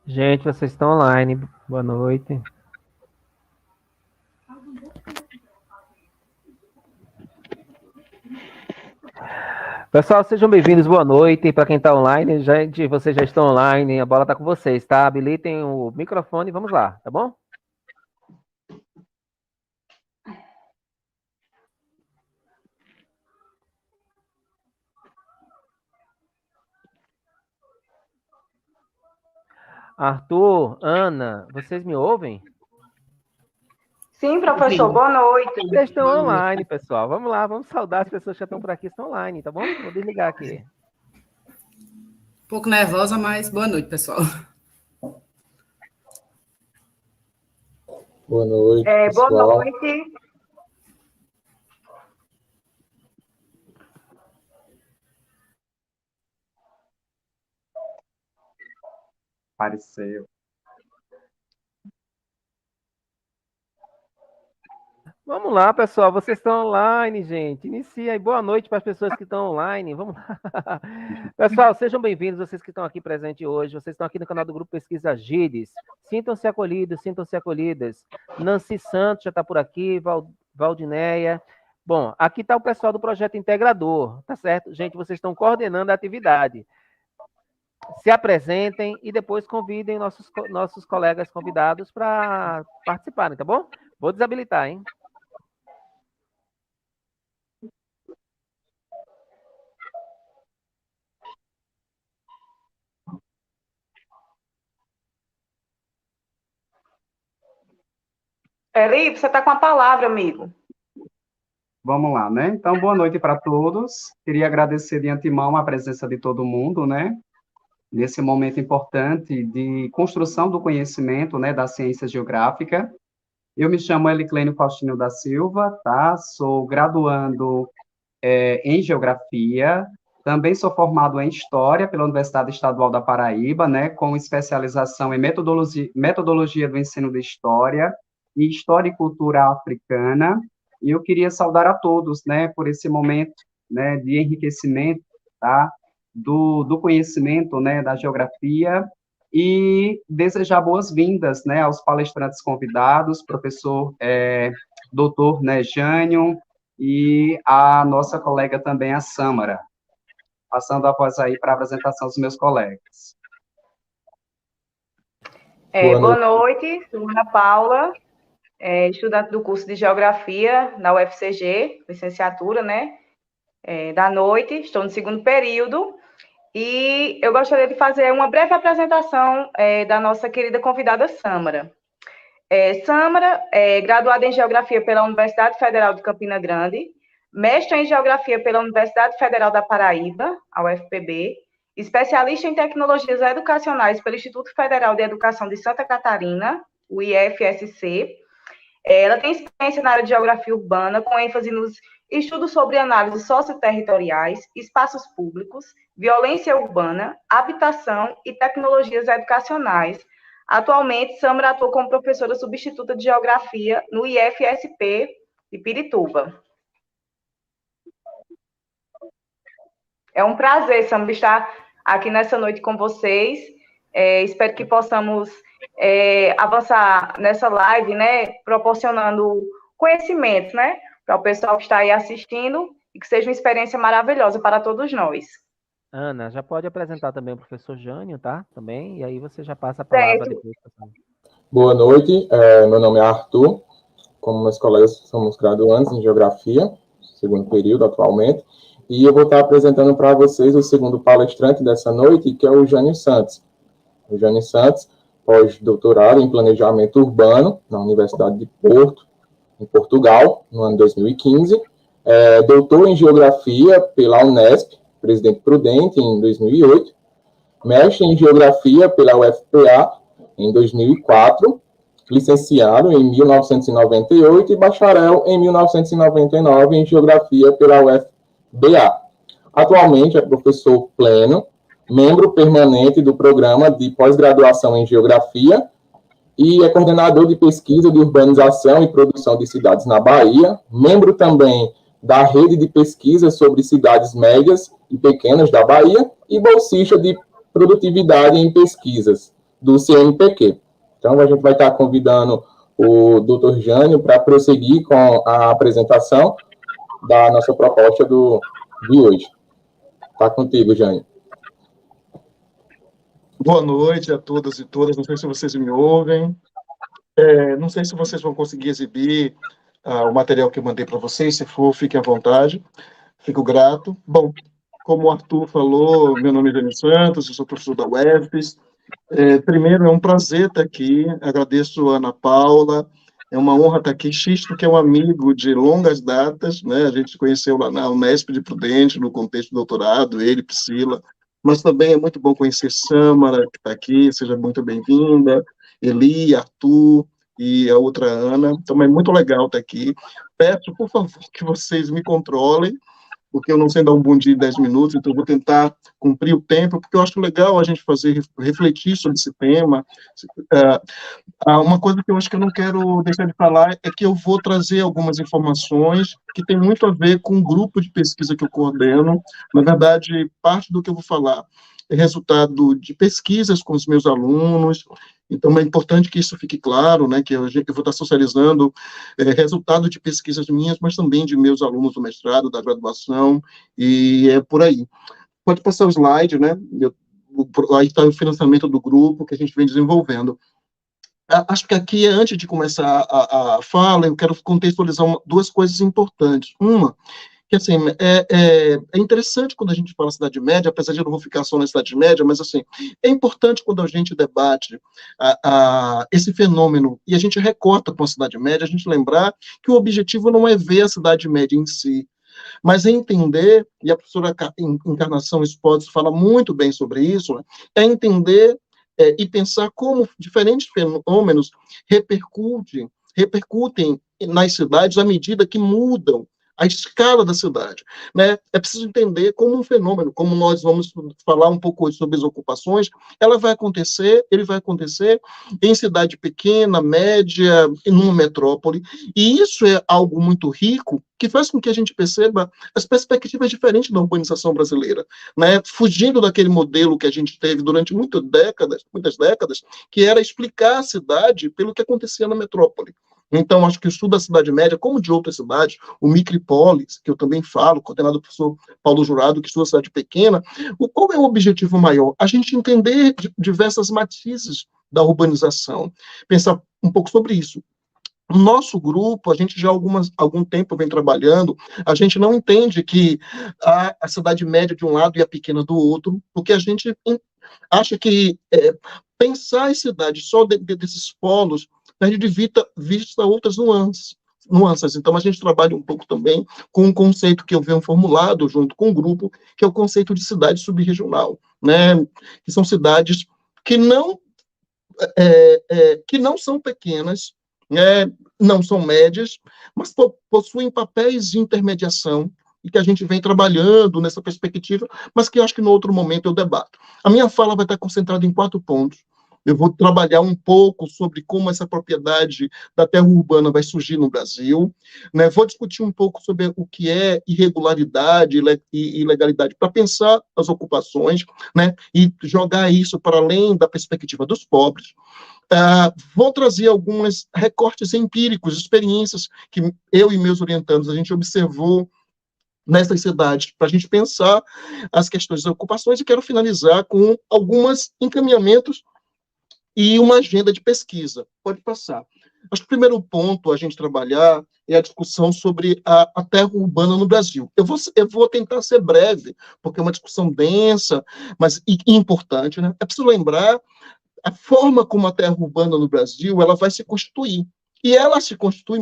Gente, vocês estão online. Boa noite. Pessoal, sejam bem-vindos. Boa noite. Para quem está online, gente, vocês já estão online. A bola está com vocês, tá? Habilitem o microfone e vamos lá, tá bom? Arthur, Ana, vocês me ouvem? Sim, professor, boa noite. Vocês estão online, pessoal. Vamos lá, vamos saudar as pessoas que já estão por aqui, estão online, tá bom? Vou desligar aqui. Um pouco nervosa, mas boa noite, pessoal. Boa noite, pessoal. Boa noite. Apareceu. Vamos lá, pessoal. Vocês estão online, gente. Inicia aí. Boa noite para as pessoas que estão online. Vamos lá. Pessoal, sejam bem-vindos, vocês que estão aqui presentes hoje. Vocês estão aqui no canal do Grupo Pesquisa GIDES. Sintam-se acolhidos, sintam-se acolhidas. Nancy Santos já está por aqui, Valdineia. Bom, aqui está o pessoal do Projeto Integrador, tá certo? Gente, vocês estão coordenando a atividade. Se apresentem e depois convidem nossos colegas convidados para participarem, tá bom? Vou desabilitar, hein? Felipe, você está com a palavra, amigo. Vamos lá, né? Então, boa noite para todos. Queria agradecer de antemão a presença de todo mundo, né? Nesse momento importante de construção do conhecimento, né, da ciência geográfica. Eu me chamo Eliclênio Faustino da Silva, tá? Sou graduando em Geografia. Também sou formado em História pela Universidade Estadual da Paraíba, né? Com especialização em metodologia do ensino de História e História e Cultura Africana. E eu queria saudar a todos, né, por esse momento, né, de enriquecimento, tá, do conhecimento, né, da geografia, e desejar boas-vindas, né, aos palestrantes convidados, professor doutor, né, Jânio, e a nossa colega também, a Sâmara. Passando a voz aí para a apresentação dos meus colegas. Boa noite, sou Ana Paula, estudante do curso de Geografia na UFCG, licenciatura, né, da noite, estou no segundo período, e eu gostaria de fazer uma breve apresentação da nossa querida convidada Sâmara. Sâmara é graduada em Geografia pela Universidade Federal de Campina Grande, mestre em Geografia pela Universidade Federal da Paraíba, a UFPB, especialista em Tecnologias Educacionais pelo Instituto Federal de Educação de Santa Catarina, o IFSC. Ela tem experiência na área de Geografia Urbana, com ênfase nos estudos sobre análises socioterritoriais, espaços públicos, violência urbana, habitação e tecnologias educacionais. Atualmente, Sâmara atua como professora substituta de Geografia no IFSP de Pirituba. É um prazer, Sâmara, estar aqui nessa noite com vocês. Espero que possamos avançar nessa live, né, proporcionando conhecimento, né, para o pessoal que está aí assistindo e que seja uma experiência maravilhosa para todos nós. Ana, já pode apresentar também o professor Jânio, tá? Também, e aí você já passa a palavra depois. Boa noite, meu nome é Arthur, como meus colegas somos graduandos em Geografia, segundo período atualmente, e eu vou estar apresentando para vocês o segundo palestrante dessa noite, que é o Jânio Santos. O Jânio Santos, pós-doutorado em Planejamento Urbano, na Universidade de Porto, em Portugal, no ano 2015, doutor em Geografia pela Unesp, Presidente Prudente, em 2008, mestre em Geografia pela UFPA, em 2004, licenciado em 1998 e bacharel em 1999 em Geografia pela UFBA. Atualmente é professor pleno, membro permanente do Programa de Pós-Graduação em Geografia e é coordenador de pesquisa de urbanização e produção de cidades na Bahia, membro também da rede de pesquisa sobre cidades médias e pequenas da Bahia e bolsista de produtividade em pesquisas do CNPq. Então, a gente vai estar convidando o Dr. Jânio para prosseguir com a apresentação da nossa proposta de hoje. Está contigo, Jânio. Boa noite a todas e todas. Não sei se vocês me ouvem. Não sei se vocês vão conseguir exibir o material que eu mandei para vocês. Se for, fiquem à vontade. Fico grato. Bom, como o Arthur falou, meu nome é Jânio Santos, eu sou professor da UFPES. Primeiro, é um prazer estar aqui. Agradeço a Ana Paula. É uma honra estar aqui. Xisto, que é um amigo de longas datas, né? A gente se conheceu lá na Unesp de Prudente, no contexto do doutorado, ele, Priscila. Mas também é muito bom conhecer Sâmara, que está aqui. Seja muito bem-vinda. Eli, Arthur e a outra Ana. Então, é muito legal estar aqui. Peço, por favor, que vocês me controlem, porque eu não sei dar um bom dia em 10 minutos, então eu vou tentar cumprir o tempo, porque eu acho legal a gente refletir sobre esse tema. Uma coisa que eu acho que eu não quero deixar de falar é que eu vou trazer algumas informações que tem muito a ver com o grupo de pesquisa que eu coordeno. Na verdade, parte do que eu vou falar é resultado de pesquisas com os meus alunos. Então, é importante que isso fique claro, né, que eu vou estar socializando resultado de pesquisas minhas, mas também de meus alunos do mestrado, da graduação, e é por aí. Pode passar o slide, né? Aí está o financiamento do grupo que a gente vem desenvolvendo. Acho que aqui, antes de começar a fala, eu quero contextualizar duas coisas importantes. Uma, que assim, é interessante quando a gente fala Cidade Média, apesar de eu não vou ficar só na Cidade Média, mas assim, é importante quando a gente debate esse fenômeno e a gente recorta com a Cidade Média, a gente lembrar que o objetivo não é ver a Cidade Média em si, mas é entender, e a professora Encarnação Spots fala muito bem sobre isso, né, é entender e pensar como diferentes fenômenos repercutem nas cidades à medida que mudam a escala da cidade, né? É preciso entender como um fenômeno, como nós vamos falar um pouco hoje sobre as ocupações, ele vai acontecer em cidade pequena, média, em uma metrópole, e isso é algo muito rico, que faz com que a gente perceba as perspectivas diferentes da urbanização brasileira, né? Fugindo daquele modelo que a gente teve durante muitas décadas, que era explicar a cidade pelo que acontecia na metrópole. Então, acho que o estudo da Cidade Média, como de outras cidades, o Micropolis, que eu também falo, coordenado pelo professor Paulo Jurado, que estuda a cidade pequena, qual é o objetivo maior? A gente entender diversas matizes da urbanização, pensar um pouco sobre isso. No nosso grupo, a gente já há algum tempo vem trabalhando, a gente não entende que a cidade média de um lado e a pequena do outro, porque a gente acha que pensar em cidade só desses polos perde de vista outras nuances. Então, a gente trabalha um pouco também com um conceito que eu venho formulado junto com o grupo, que é o conceito de cidade subregional, né? Que são cidades que não são pequenas, não são médias, mas possuem papéis de intermediação e que a gente vem trabalhando nessa perspectiva, mas que eu acho que no outro momento eu debato. A minha fala vai estar concentrada em 4 pontos. Eu vou trabalhar um pouco sobre como essa propriedade da terra urbana vai surgir no Brasil, né? Vou discutir um pouco sobre o que é irregularidade e ilegalidade para pensar as ocupações, né? E jogar isso para além da perspectiva dos pobres. Vou trazer alguns recortes empíricos, experiências que eu e meus orientandos a gente observou nessas cidades, para a gente pensar as questões das ocupações, e quero finalizar com alguns encaminhamentos e uma agenda de pesquisa. Pode passar. Acho que o primeiro ponto a gente trabalhar é a discussão sobre a terra urbana no Brasil. Eu vou tentar ser breve, porque é uma discussão densa, mas importante, né? É preciso lembrar a forma como a terra urbana no Brasil ela vai se constituir. E ela se constitui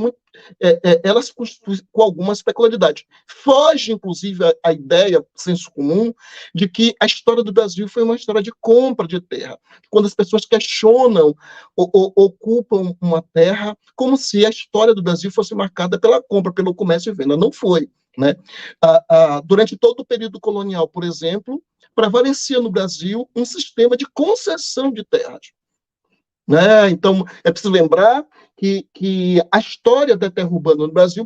com algumas peculiaridades. Foge, inclusive, a ideia, senso comum, de que a história do Brasil foi uma história de compra de terra. Quando as pessoas questionam ou ocupam uma terra, como se a história do Brasil fosse marcada pela compra, pelo comércio e venda. Não foi, né? Durante todo o período colonial, por exemplo, prevalecia no Brasil um sistema de concessão de terras. Né? Então, é preciso lembrar que a história da terra urbana no Brasil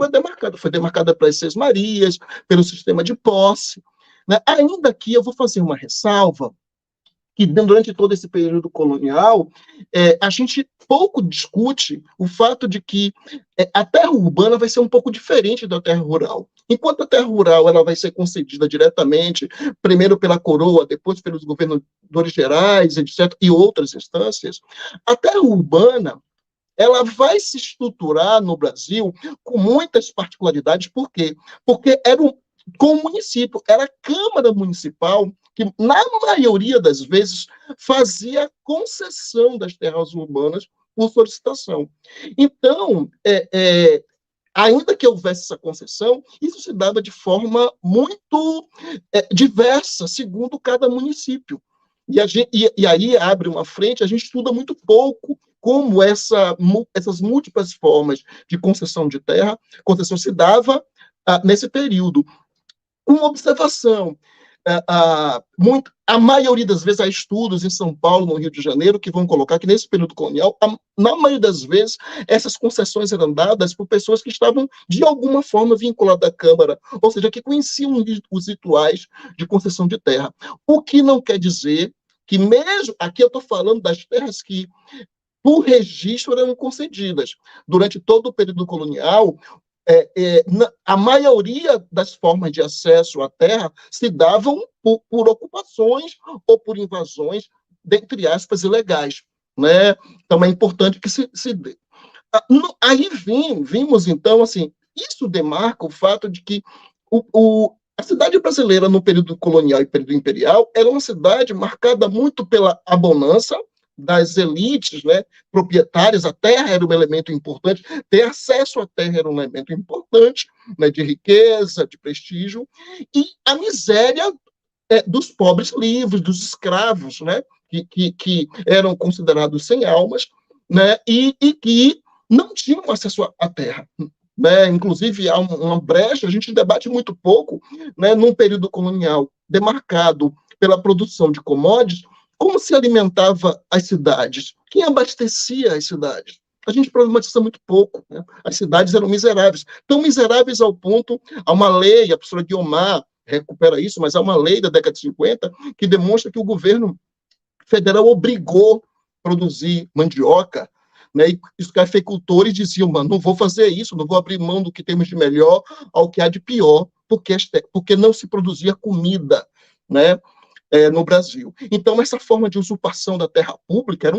foi demarcada pelas Seis Marias, pelo sistema de posse. Né? Ainda que eu vou fazer uma ressalva, que durante todo esse período colonial, a gente pouco discute o fato de que a terra urbana vai ser um pouco diferente da terra rural. Enquanto a terra rural ela vai ser concedida diretamente, primeiro pela coroa, depois pelos governadores gerais, etc., e outras instâncias, a terra urbana ela vai se estruturar no Brasil com muitas particularidades. Por quê? Porque com o município, era a Câmara Municipal que, na maioria das vezes, fazia concessão das terras urbanas por solicitação. Então, ainda que houvesse essa concessão, isso se dava de forma muito diversa, segundo cada município. E aí abre uma frente, a gente estuda muito pouco como essas múltiplas formas de concessão de terra, concessão se dava nesse período. Uma observação, a maioria das vezes há estudos em São Paulo, no Rio de Janeiro, que vão colocar que nesse período colonial, na maioria das vezes, essas concessões eram dadas por pessoas que estavam, de alguma forma, vinculadas à Câmara, ou seja, que conheciam os rituais de concessão de terra. O que não quer dizer que mesmo, aqui eu estou falando das terras que, por registro, eram concedidas. Durante todo o período colonial, a maioria das formas de acesso à terra se davam por ocupações ou por invasões, dentre aspas, ilegais. Né? Então, é importante que se dê. Aí vimos, então, assim, isso demarca o fato de que a cidade brasileira, no período colonial e período imperial, era uma cidade marcada muito pela abundância das elites, né, proprietárias. A terra era um elemento importante, ter acesso à terra era um elemento importante, né, de riqueza, de prestígio, e a miséria dos pobres livres, dos escravos, né, que eram considerados sem almas, né, e que não tinham acesso à terra. Né? Inclusive, há uma brecha, a gente debate muito pouco, né, num período colonial demarcado pela produção de commodities, como se alimentava as cidades? Quem abastecia as cidades? A gente problematiza muito pouco. Né? As cidades eram miseráveis. Tão miseráveis ao ponto, há uma lei, a professora Guiomar recupera isso, mas há uma lei da década de 50 que demonstra que o governo federal obrigou a produzir mandioca, né? E os cafeicultores diziam, não vou fazer isso, não vou abrir mão do que temos de melhor ao que há de pior, porque não se produzia comida, né? No Brasil. Então, essa forma de usurpação da terra pública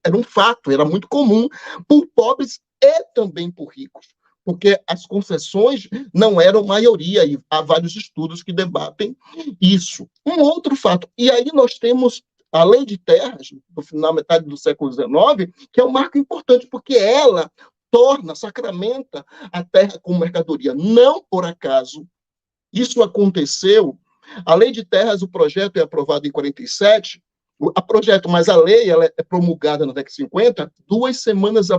era um fato, era muito comum por pobres e também por ricos, porque as concessões não eram maioria, e há vários estudos que debatem isso. Um outro fato, e aí nós temos a Lei de Terras, na metade do século XIX, que é um marco importante, porque ela sacramenta a terra como mercadoria. Não por acaso, isso aconteceu. A Lei de Terras, o projeto é aprovado em 47, mas a lei ela é promulgada na década de 50, 2 semanas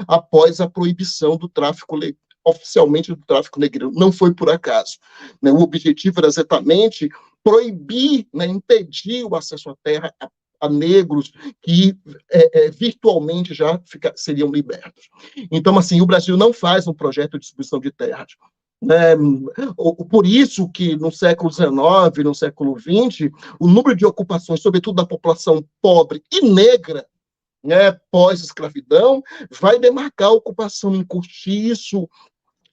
após a proibição do tráfico, oficialmente do tráfico negreiro. Não foi por acaso. Né? O objetivo era exatamente proibir, né, impedir o acesso à terra a negros que virtualmente já seriam libertos. Então, assim, o Brasil não faz um projeto de distribuição de terras. Por isso que no século XIX, no século XX, o número de ocupações, sobretudo da população pobre e negra, né, pós-escravidão, vai demarcar a ocupação em cortiço,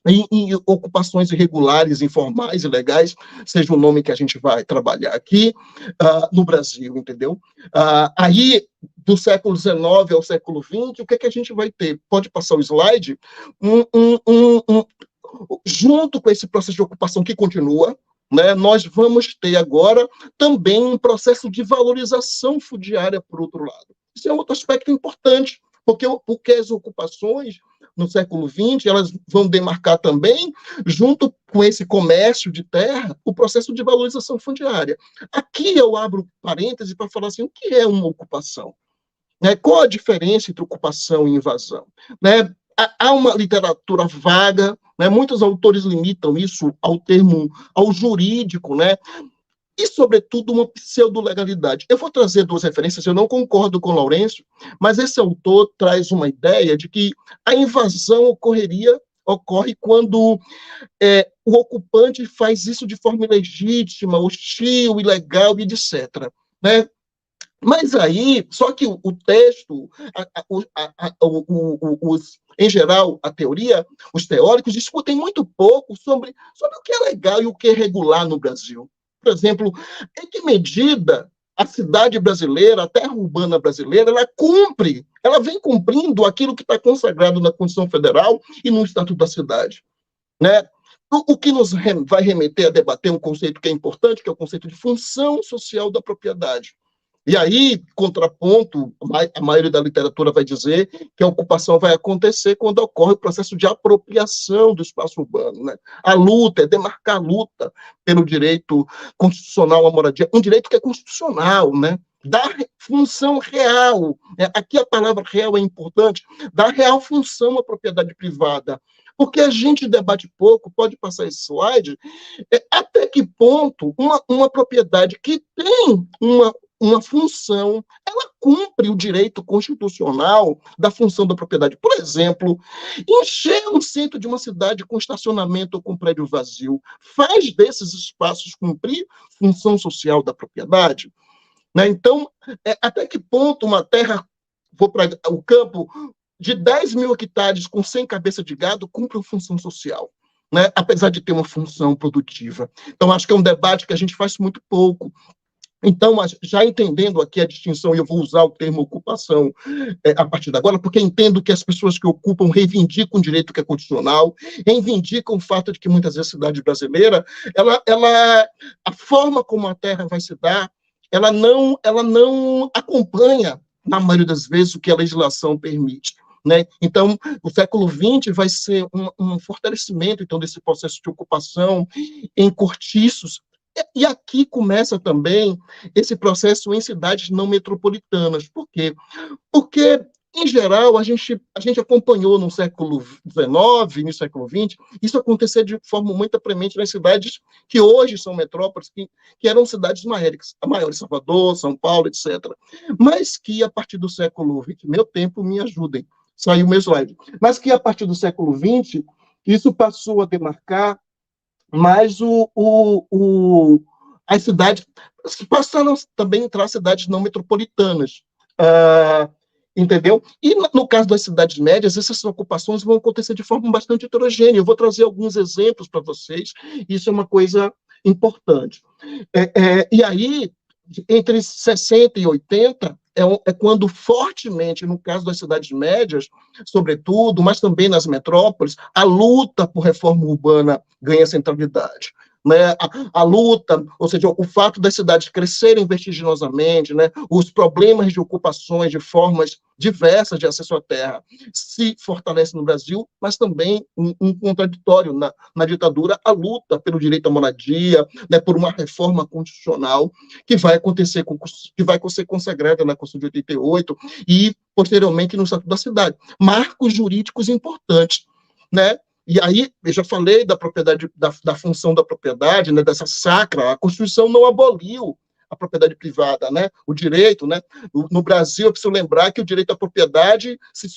em ocupações irregulares, informais, ilegais, seja o nome que a gente vai trabalhar aqui, no Brasil, entendeu? Aí, do século XIX ao século XX, o que é que a gente vai ter? Pode passar o slide? Junto com esse processo de ocupação que continua, né, nós vamos ter agora também um processo de valorização fundiária, por outro lado. Isso é um outro aspecto importante, porque as ocupações no século XX, elas vão demarcar também, junto com esse comércio de terra, o processo de valorização fundiária. Aqui eu abro parênteses para falar assim, o que é uma ocupação? Né? Qual a diferença entre ocupação e invasão? Né? Há uma literatura vaga, né? Muitos autores limitam isso ao jurídico, né? E, sobretudo, uma pseudo-legalidade. Eu vou trazer 2 referências, eu não concordo com o Lourenço, mas esse autor traz uma ideia de que a invasão ocorre quando o ocupante faz isso de forma ilegítima, hostil, ilegal e etc. Né? Mas aí, só que o texto, em geral, a teoria, os teóricos discutem muito pouco sobre o que é legal e o que é regular no Brasil. Por exemplo, em que medida a cidade brasileira, a terra urbana brasileira, ela vem cumprindo aquilo que está consagrado na Constituição Federal e no Estatuto da Cidade, né? O que nos vai remeter a debater um conceito que é importante, que é o conceito de função social da propriedade. E aí, contraponto, a maioria da literatura vai dizer que a ocupação vai acontecer quando ocorre o processo de apropriação do espaço urbano, né? A luta, demarcar a luta pelo direito constitucional à moradia, um direito que é constitucional, né? Dar função real, aqui a palavra real é importante, dar real função à propriedade privada, porque a gente debate pouco, pode passar esse slide, até que ponto uma propriedade que tem uma função, ela cumpre o direito constitucional da função da propriedade. Por exemplo, encher um centro de uma cidade com estacionamento ou com prédio vazio faz desses espaços cumprir função social da propriedade? Né? Então, até que ponto uma terra, vou para o campo, de 10 mil hectares com 100 cabeças de gado cumpre uma função social, né? Apesar de ter uma função produtiva. Então, acho que é um debate que a gente faz muito pouco. Então, já entendendo aqui a distinção, e eu vou usar o termo ocupação a partir de agora, porque entendo que as pessoas que ocupam reivindicam um direito que é constitucional, reivindicam o fato de que muitas vezes a cidade brasileira, a forma como a terra vai se dar, ela não acompanha, na maioria das vezes, o que a legislação permite. Né? Então, o século XX vai ser um fortalecimento então, desse processo de ocupação em cortiços. E aqui começa também esse processo em cidades não metropolitanas. Por quê? Porque, em geral, a gente acompanhou no século XIX e no século XX isso acontecer de forma muito premente nas cidades que hoje são metrópoles, que eram cidades maiores, Salvador, São Paulo, etc. Mas que, a partir do século XX, meu tempo, me ajudem, saiu o meu slide, mas que, a partir do século XX, isso passou a demarcar mais as cidades, passaram também a entrar cidades não metropolitanas, entendeu? E no caso das cidades médias, essas ocupações vão acontecer de forma bastante heterogênea. Eu vou trazer alguns exemplos para vocês, isso é uma coisa importante. E aí, entre 60 e 80, é quando fortemente, no caso das cidades médias, sobretudo, mas também nas metrópoles, a luta por reforma urbana ganha centralidade. Né? A luta, ou seja, o fato das cidades crescerem vertiginosamente, né? Os problemas de ocupações de formas diversas de acesso à terra se fortalecem no Brasil, mas também um contraditório na ditadura, a luta pelo direito à moradia, né? Por uma reforma constitucional que vai acontecer, que vai ser consagrada na Constituição de 88 e, posteriormente, no Estatuto da Cidade. Marcos jurídicos importantes, né? E aí, eu já falei da propriedade, da função da propriedade, né, dessa sacra, a Constituição não aboliu a propriedade privada, né, o direito, né, no Brasil, eu preciso lembrar que o direito à propriedade se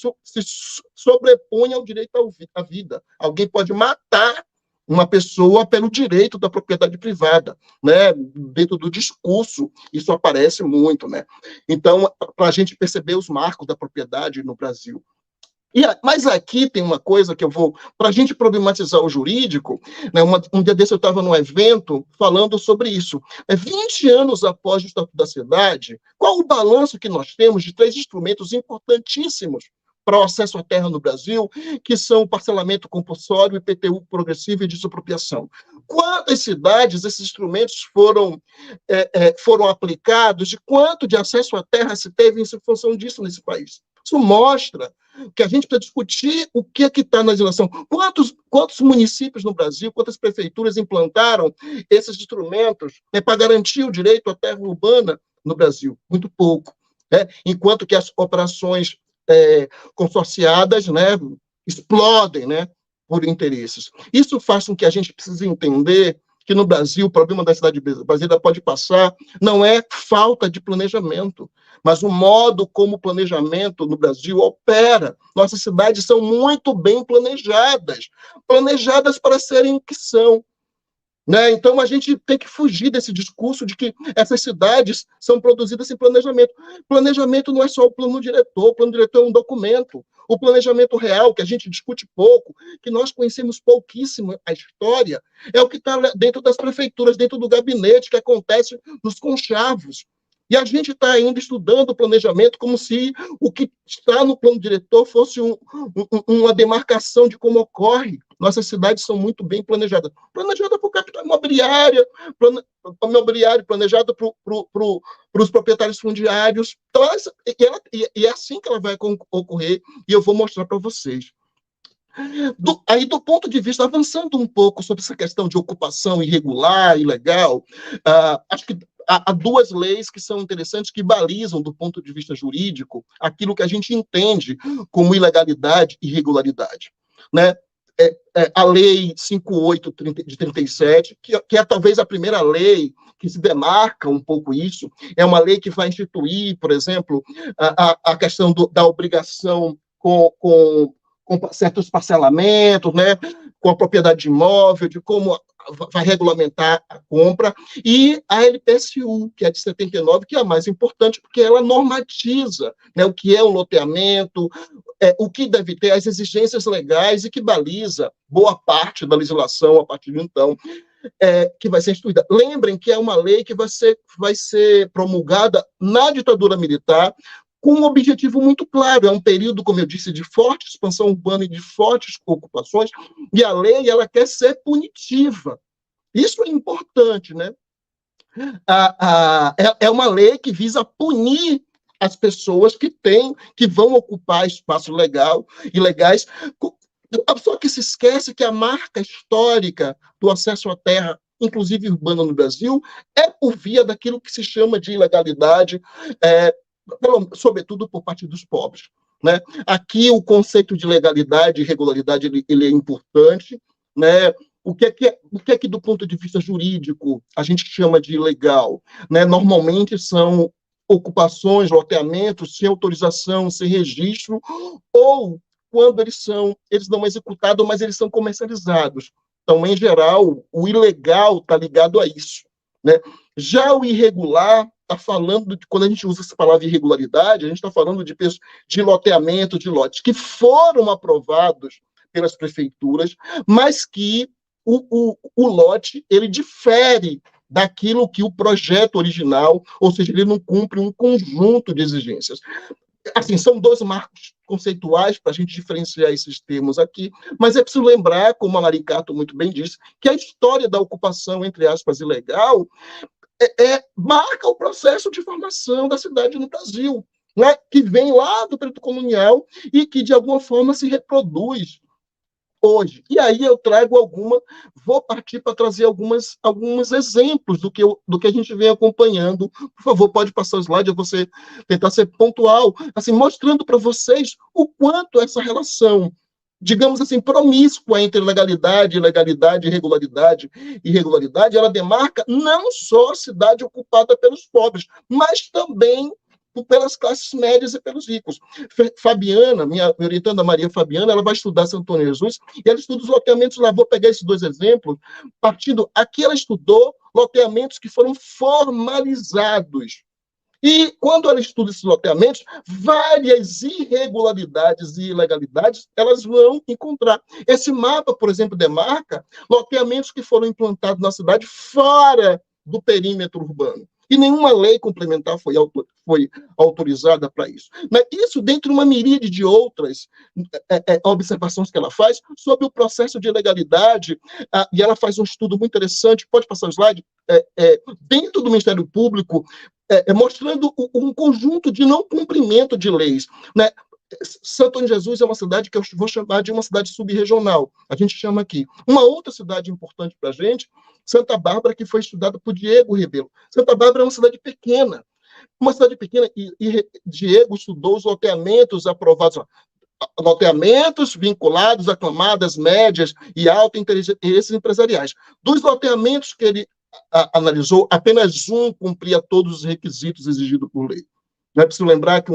sobrepõe ao direito à vida. Alguém pode matar uma pessoa pelo direito da propriedade privada, né, dentro do discurso, isso aparece muito, né. Então, para a gente perceber os marcos da propriedade no Brasil. Mas aqui tem uma coisa que eu vou, para a gente problematizar o jurídico, né, um dia desse eu estava num evento falando sobre isso. 20 anos após o Estatuto da Cidade, qual o balanço que nós temos de 3 instrumentos importantíssimos para o acesso à terra no Brasil, que são o parcelamento compulsório, IPTU progressivo e desapropriação? Quantas cidades esses instrumentos foram aplicados e quanto de acesso à terra se teve em função disso nesse país? Isso mostra que a gente precisa discutir o que é que está na legislação. Quantos municípios no Brasil, quantas prefeituras implantaram esses instrumentos, né, para garantir o direito à terra urbana no Brasil? Muito pouco. Né? Enquanto que as operações consorciadas, né, explodem, né, por interesses. Isso faz com que a gente precise entender que no Brasil o problema da cidade brasileira pode passar não é falta de planejamento, mas o modo como o planejamento no Brasil opera. Nossas cidades são muito bem planejadas para serem o que são. Né? Então, a gente tem que fugir desse discurso de que essas cidades são produzidas sem planejamento. Planejamento não é só o plano diretor é um documento. O planejamento real, que a gente discute pouco, que nós conhecemos pouquíssimo a história, é o que está dentro das prefeituras, dentro do gabinete, que acontece nos conchavos. E a gente está ainda estudando o planejamento como se o que está no plano diretor fosse uma demarcação de como ocorre. Nossas cidades são muito bem planejadas. Planejada para o capital imobiliário, planejada para os proprietários fundiários. Então, é assim que ela vai ocorrer, e eu vou mostrar para vocês. Aí, do ponto de vista, avançando um pouco sobre essa questão de ocupação irregular, ilegal, acho que há duas leis que são interessantes, que balizam, do ponto de vista jurídico, aquilo que a gente entende como ilegalidade e irregularidade. Né? A Lei 58 de 37, que é talvez a primeira lei que se demarca um pouco isso, é uma lei que vai instituir, por exemplo, a questão da obrigação com certos parcelamentos, né, com a propriedade de imóvel, de como vai regulamentar a compra, e a LPSU, que é de 79, que é a mais importante, porque ela normatiza, né, o que é um loteamento, o que deve ter, as exigências legais, e que baliza boa parte da legislação a partir de então, que vai ser instituída. Lembrem que é uma lei que vai ser promulgada na ditadura militar, com um objetivo muito claro. É um período, como eu disse, de forte expansão urbana e de fortes ocupações, e a lei ela quer ser punitiva. Isso é importante, né? É uma lei que visa punir as pessoas que vão ocupar espaços ilegais, só que se esquece que a marca histórica do acesso à terra, inclusive urbana no Brasil, é por via daquilo que se chama de ilegalidade, sobretudo por parte dos pobres. Né? Aqui o conceito de legalidade e irregularidade ele é importante. Né? O que é que, do ponto de vista jurídico, a gente chama de ilegal? Né? Normalmente são ocupações, loteamentos sem autorização, sem registro, ou quando eles não executados, mas eles são comercializados. Então, em geral, o ilegal está ligado a isso. Né? Já o irregular está falando, quando a gente usa essa palavra irregularidade, a gente está falando de loteamento, de lotes que foram aprovados pelas prefeituras, mas que o lote ele difere daquilo que o projeto original, ou seja, ele não cumpre um conjunto de exigências. Assim, são dois marcos conceituais para a gente diferenciar esses termos aqui, mas é preciso lembrar, como a Maricato muito bem disse, que a história da ocupação, entre aspas, ilegal, marca o processo de formação da cidade no Brasil, né, que vem lá do período colonial e que, de alguma forma, se reproduz hoje. E aí eu vou partir para trazer alguns exemplos do que a gente vem acompanhando. Por favor, pode passar o slide, eu vou tentar ser pontual, assim, mostrando para vocês o quanto essa relação, digamos assim, promíscua entre legalidade, ilegalidade, irregularidade, ela demarca não só a cidade ocupada pelos pobres, mas também pelas classes médias e pelos ricos. Fabiana, minha orientanda Maria Fabiana, ela vai estudar Santo Antônio de Jesus, e ela estuda os loteamentos lá. Vou pegar esses dois exemplos, aqui ela estudou loteamentos que foram formalizados. E, quando ela estuda esses loteamentos, várias irregularidades e ilegalidades elas vão encontrar. Esse mapa, por exemplo, demarca loteamentos que foram implantados na cidade fora do perímetro urbano. E nenhuma lei complementar foi autorizada para isso. Mas isso dentro de uma miríade de outras observações que ela faz sobre o processo de ilegalidade, e ela faz um estudo muito interessante, pode passar o slide, dentro do Ministério Público, mostrando um conjunto de não cumprimento de leis. Né? Santo Antônio de Jesus é uma cidade que eu vou chamar de uma cidade subregional, a gente chama aqui. Uma outra cidade importante para a gente, Santa Bárbara, que foi estudada por Diego Rebelo. Santa Bárbara é uma cidade pequena, e Diego estudou os loteamentos aprovados, loteamentos vinculados a camadas médias e altos interesses empresariais. Dos loteamentos que ele analisou, apenas um cumpria todos os requisitos exigidos por lei. É preciso lembrar que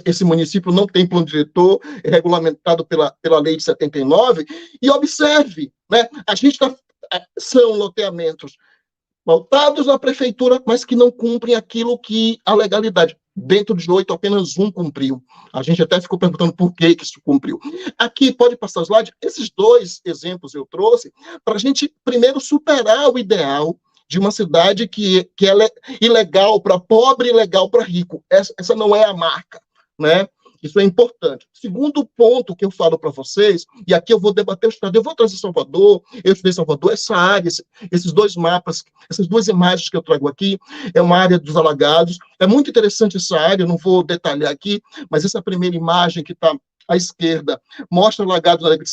esse município não tem plano diretor, é regulamentado pela lei de 79, e observe, né, a gente está são loteamentos pautados na prefeitura, mas que não cumprem aquilo que a legalidade. Dentro de 8, apenas um cumpriu. A gente até ficou perguntando por que isso cumpriu. Aqui, pode passar o slide. Esses 2 exemplos eu trouxe para a gente, primeiro, superar o ideal de uma cidade que ela é ilegal para pobre e legal para rico. Essa não é a marca, né? Isso é importante. Segundo ponto que eu falo para vocês, e aqui eu vou debater o estado, eu vou trazer Salvador, eu estudei Salvador, essa área, esses 2 mapas, essas 2 imagens que eu trago aqui, é uma área dos alagados. É muito interessante essa área, eu não vou detalhar aqui, mas essa primeira imagem que está à esquerda mostra alagados da década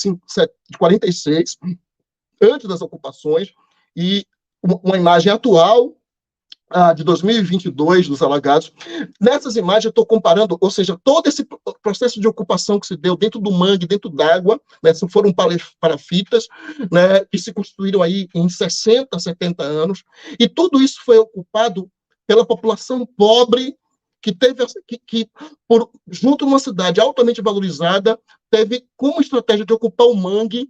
de 46, antes das ocupações, e uma imagem atual, de 2022, dos alagados. Nessas imagens eu estou comparando, ou seja, todo esse processo de ocupação que se deu dentro do mangue, dentro d'água, né, foram parafitas, né, que se construíram aí em 60, 70 anos, e tudo isso foi ocupado pela população pobre, que teve, junto numa cidade altamente valorizada, teve como estratégia de ocupar o mangue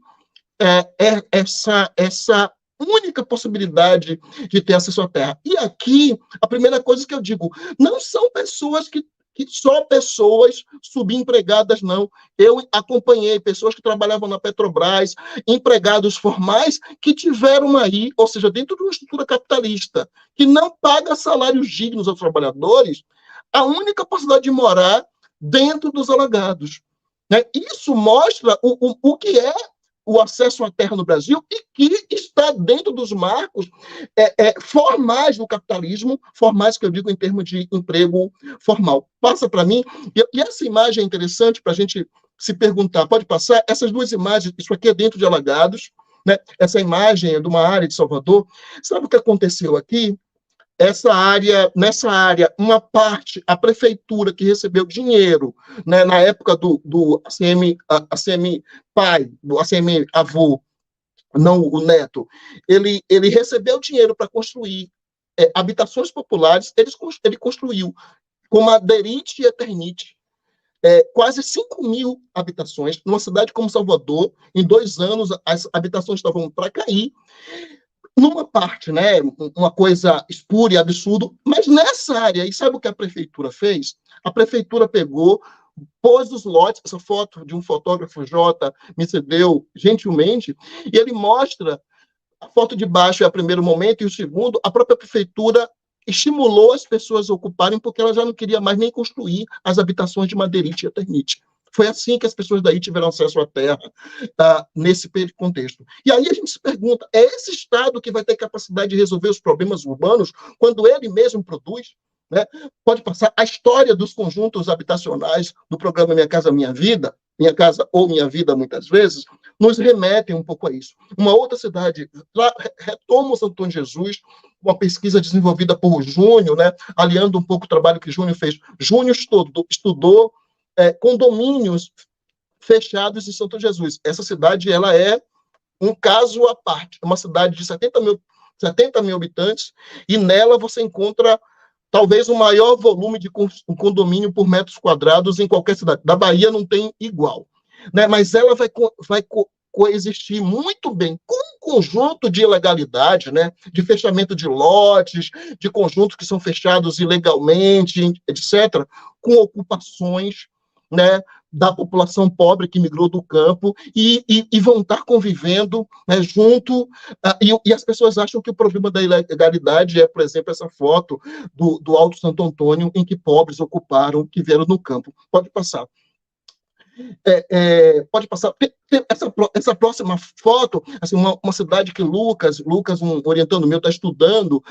essa única possibilidade de ter acesso à terra. E aqui, a primeira coisa que eu digo, não são pessoas que só pessoas subempregadas, não. Eu acompanhei pessoas que trabalhavam na Petrobras, empregados formais, que tiveram aí, ou seja, dentro de uma estrutura capitalista, que não paga salários dignos aos trabalhadores, a única possibilidade de morar dentro dos alagados. Né? Isso mostra o que é o acesso à terra no Brasil e que está dentro dos marcos formais do capitalismo, formais que eu digo em termos de emprego formal. Passa para mim, e essa imagem é interessante para a gente se perguntar, pode passar? Essas 2 imagens, isso aqui é dentro de Alagados, né? Essa imagem é de uma área de Salvador. Sabe o que aconteceu aqui? Nessa área, uma parte, a prefeitura que recebeu dinheiro, né, na época do ACM pai, do ACM avô, não o neto, ele recebeu dinheiro para construir habitações populares, ele construiu com madeirite e eternite, quase 5.000 habitações, numa cidade como Salvador. Em 2 anos, as habitações estavam para cair, numa parte, né, uma coisa espúria, absurdo, mas nessa área, e sabe o que a prefeitura fez? A prefeitura pegou, pôs os lotes, essa foto de um fotógrafo J me cedeu gentilmente, e ele mostra, a foto de baixo é o primeiro momento, e o segundo, a própria prefeitura estimulou as pessoas a ocuparem, porque ela já não queria mais nem construir as habitações de madeirite e eternite. Foi assim que as pessoas daí tiveram acesso à terra, nesse contexto. E aí a gente se pergunta, é esse Estado que vai ter capacidade de resolver os problemas urbanos quando ele mesmo produz? Né? Pode passar a história dos conjuntos habitacionais do programa Minha Casa Minha Vida, Minha Casa ou Minha Vida, muitas vezes, nos remetem um pouco a isso. Uma outra cidade, retoma o Santo Antônio de Jesus, uma pesquisa desenvolvida por Júnior, né? Aliando um pouco o trabalho que Júnior fez. Júnior estudou condomínios fechados em Santo Jesus. Essa cidade, ela é um caso à parte, uma cidade de 70 mil habitantes, e nela você encontra talvez o maior volume de condomínio por metros quadrados em qualquer cidade. Da Bahia não tem igual. Né? Mas ela vai coexistir muito bem com um conjunto de ilegalidade, né? De fechamento de lotes, de conjuntos que são fechados ilegalmente, etc., com ocupações, né, da população pobre que migrou do campo e vão estar convivendo, né, junto, e as pessoas acham que o problema da ilegalidade é, por exemplo, essa foto do Alto Santo Antônio, em que pobres ocuparam, que vieram no campo. Pode passar. Pode passar. Essa próxima foto, assim, uma cidade que Lucas, um orientando meu, está estudando,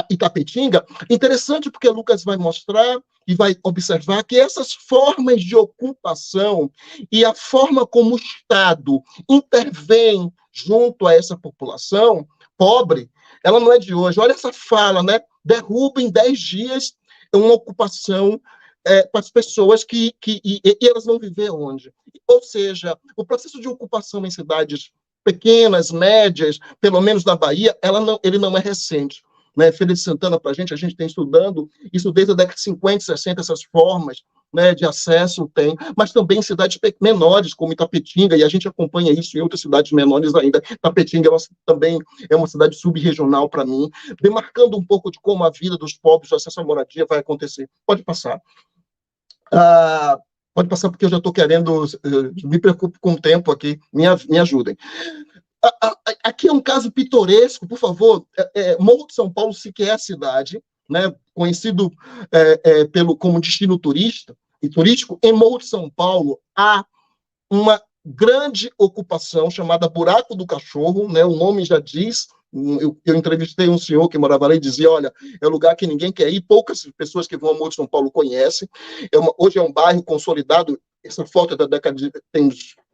Itapetinga. Interessante, porque Lucas vai mostrar e vai observar que essas formas de ocupação e a forma como o Estado intervém junto a essa população pobre, ela não é de hoje. Olha essa fala, né? Derruba em 10 dias uma ocupação para as pessoas e elas vão viver onde? Ou seja, o processo de ocupação em cidades pequenas, médias, pelo menos na Bahia, ele não é recente. né? Feira de Santana, para a gente tem estudando isso desde a década de 50, 60, essas formas, né, de acesso tem, mas também em cidades menores, como Itapetinga, e a gente acompanha isso em outras cidades menores ainda. Itapetinga também é uma cidade subregional para mim, demarcando um pouco de como a vida dos pobres, o acesso à moradia vai acontecer. Pode passar. Pode passar, porque eu já estou querendo, me preocupo com o tempo aqui, me ajudem. Aqui é um caso pitoresco, por favor. Morro de São Paulo sequer é a cidade, né, conhecido como destino turístico. Em Morro de São Paulo há uma grande ocupação chamada Buraco do Cachorro, né, o nome já diz. Eu entrevistei um senhor que morava lá e dizia, olha, é um lugar que ninguém quer ir, poucas pessoas que vão ao Morro de São Paulo conhecem. Hoje é um bairro consolidado, essa foto é da década de... tem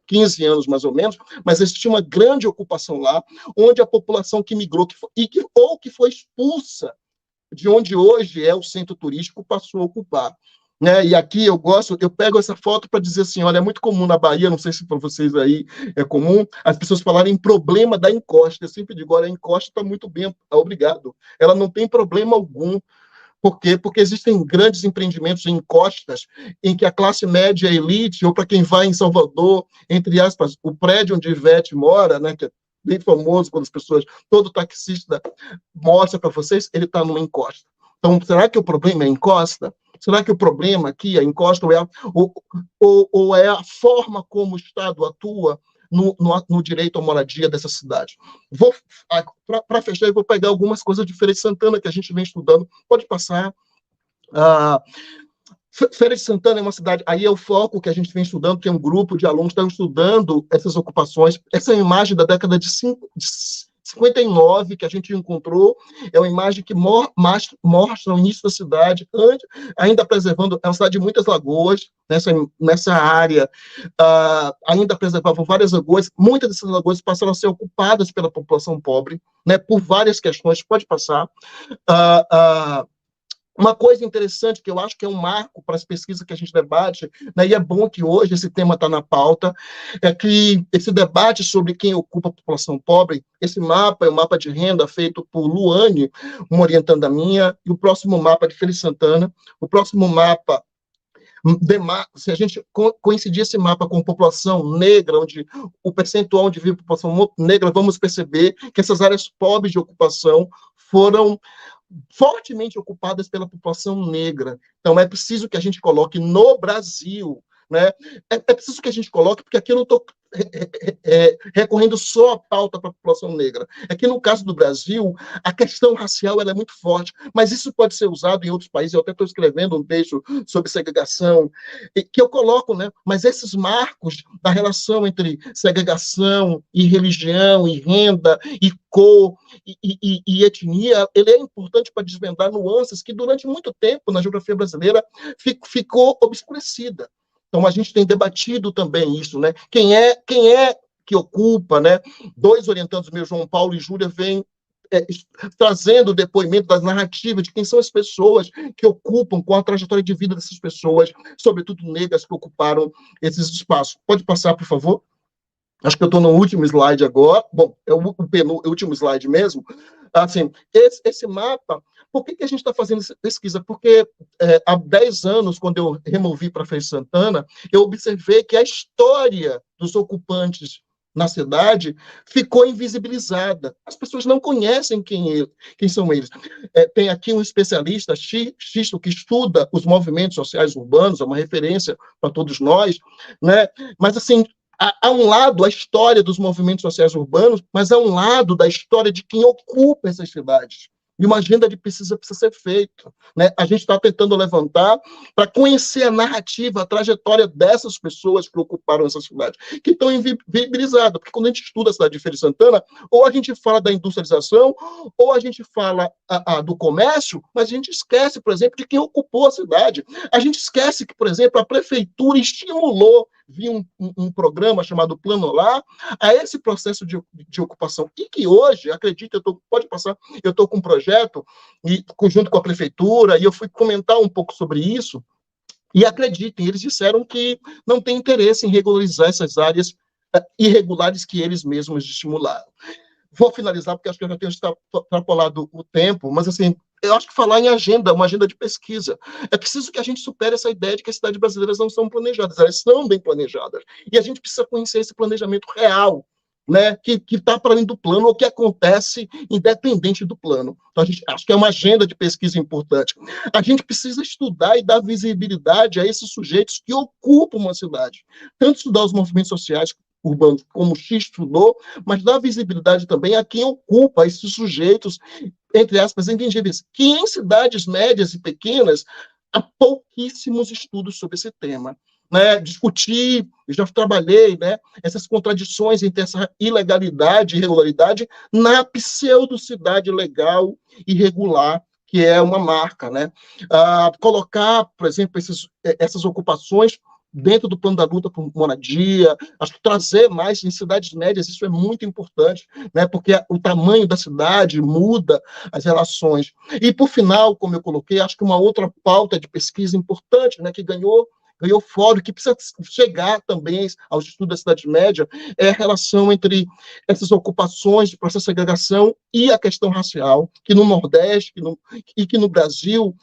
15 anos, mais ou menos, mas existia uma grande ocupação lá, onde a população que migrou, ou que foi expulsa de onde hoje é o centro turístico, passou a ocupar. Né? E aqui eu pego essa foto para dizer assim, olha, é muito comum na Bahia, não sei se para vocês aí é comum, as pessoas falarem problema da encosta. Eu sempre digo, olha, a encosta está muito bem, obrigado. Ela não tem problema algum. Por quê? Porque existem grandes empreendimentos em encostas em que a classe média elite, ou para quem vai em Salvador, entre aspas, o prédio onde Ivete mora, né, que é bem famoso quando as pessoas, todo taxista mostra para vocês, ele está numa encosta. Então, será que o problema é a encosta? Será que o problema aqui, a encosta, ou é a forma como o Estado atua no direito à moradia dessa cidade? Para fechar, eu vou pegar algumas coisas de Feira de Santana que a gente vem estudando. Pode passar. Feira de Santana é uma cidade, aí é o foco que a gente vem estudando, que é um grupo de alunos que estão estudando essas ocupações. Essa é uma imagem da década de 59 que a gente encontrou, é uma imagem que mostra o início da cidade, ainda preservando, é uma cidade de muitas lagoas, nessa área, ainda preservavam várias lagoas, muitas dessas lagoas passaram a ser ocupadas pela população pobre, né, por várias questões, pode passar. Uma coisa interessante que eu acho que é um marco para as pesquisas que a gente debate, né, e é bom que hoje esse tema está na pauta, é que esse debate sobre quem ocupa a população pobre, esse mapa é um mapa de renda feito por Luane, uma orientanda minha, e o próximo mapa de Feira de Santana, o próximo mapa, se a gente coincidir esse mapa com população negra, onde o percentual onde vive a população negra, vamos perceber que essas áreas pobres de ocupação foram fortemente ocupadas pela população negra. Então, é preciso que a gente coloque no Brasil, né? É preciso que a gente coloque, porque aqui eu não estou recorrendo só à pauta para a população negra. Aqui, no caso do Brasil, a questão racial ela é muito forte, mas isso pode ser usado em outros países. Eu até estou escrevendo um texto sobre segregação, que eu coloco, né? Mas esses marcos da relação entre segregação e religião, e renda, e cor, e etnia, ele é importante para desvendar nuances que, durante muito tempo, na geografia brasileira, ficou obscurecida. Então, a gente tem debatido também isso, né? Quem é que ocupa, né? Dois orientandos meus, João Paulo e Júlia, vêm trazendo o depoimento das narrativas de quem são as pessoas que ocupam, qual a trajetória de vida dessas pessoas, sobretudo negras, que ocuparam esses espaços. Pode passar, por favor? Acho que eu estou no último slide agora. Bom, é o último slide mesmo. Assim, esse mapa, por que a gente está fazendo essa pesquisa? Porque há 10 anos, quando eu removi para Feira de Santana, eu observei que a história dos ocupantes na cidade ficou invisibilizada. As pessoas não conhecem quem são eles. Tem aqui um especialista, Xisto, que estuda os movimentos sociais urbanos, é uma referência para todos nós, né? Mas, assim, há um lado a história dos movimentos sociais urbanos, mas há um lado da história de quem ocupa essas cidades. E uma agenda de pesquisa precisa ser feita, né? A gente está tentando levantar para conhecer a narrativa, a trajetória dessas pessoas que ocuparam essa cidade, que estão invisibilizadas, porque quando a gente estuda a cidade de Feira de Santana, ou a gente fala da industrialização, ou a gente fala do comércio, mas a gente esquece, por exemplo, de quem ocupou a cidade. A gente esquece que, por exemplo, a prefeitura estimulou via um programa chamado Plano Lá, a esse processo de ocupação. E que hoje, acredito, pode passar, eu estou com um projeto, junto com a prefeitura, e eu fui comentar um pouco sobre isso, e acreditem, eles disseram que não tem interesse em regularizar essas áreas irregulares que eles mesmos estimularam. vou finalizar, porque acho que eu já tenho extrapolado o tempo, mas, assim, eu acho que falar em agenda, uma agenda de pesquisa, é preciso que a gente supere essa ideia de que as cidades brasileiras não são planejadas, elas são bem planejadas, e a gente precisa conhecer esse planejamento real, né, que está para além do plano, ou que acontece independente do plano. Então, a gente acho que é uma agenda de pesquisa importante. A gente precisa estudar e dar visibilidade a esses sujeitos que ocupam uma cidade. Tanto estudar os movimentos sociais urbanos, como o X estudou, mas dar visibilidade também a quem ocupa esses sujeitos, entre aspas, intangíveis, que em cidades médias e pequenas há pouquíssimos estudos sobre esse tema. Né, discutir, já trabalhei, né, essas contradições entre essa ilegalidade e irregularidade na pseudo-cidade legal e regular, que é uma marca. Né? Colocar, por exemplo, essas ocupações dentro do plano da luta por moradia, acho que trazer mais em cidades médias, isso é muito importante, né, porque o tamanho da cidade muda as relações. E, por final, como eu coloquei, acho que uma outra pauta de pesquisa importante, né, que ganhou fórum, que precisa chegar também aos estudos da cidade média, é a relação entre essas ocupações de processo de segregação e a questão racial, que no Nordeste e que no Brasil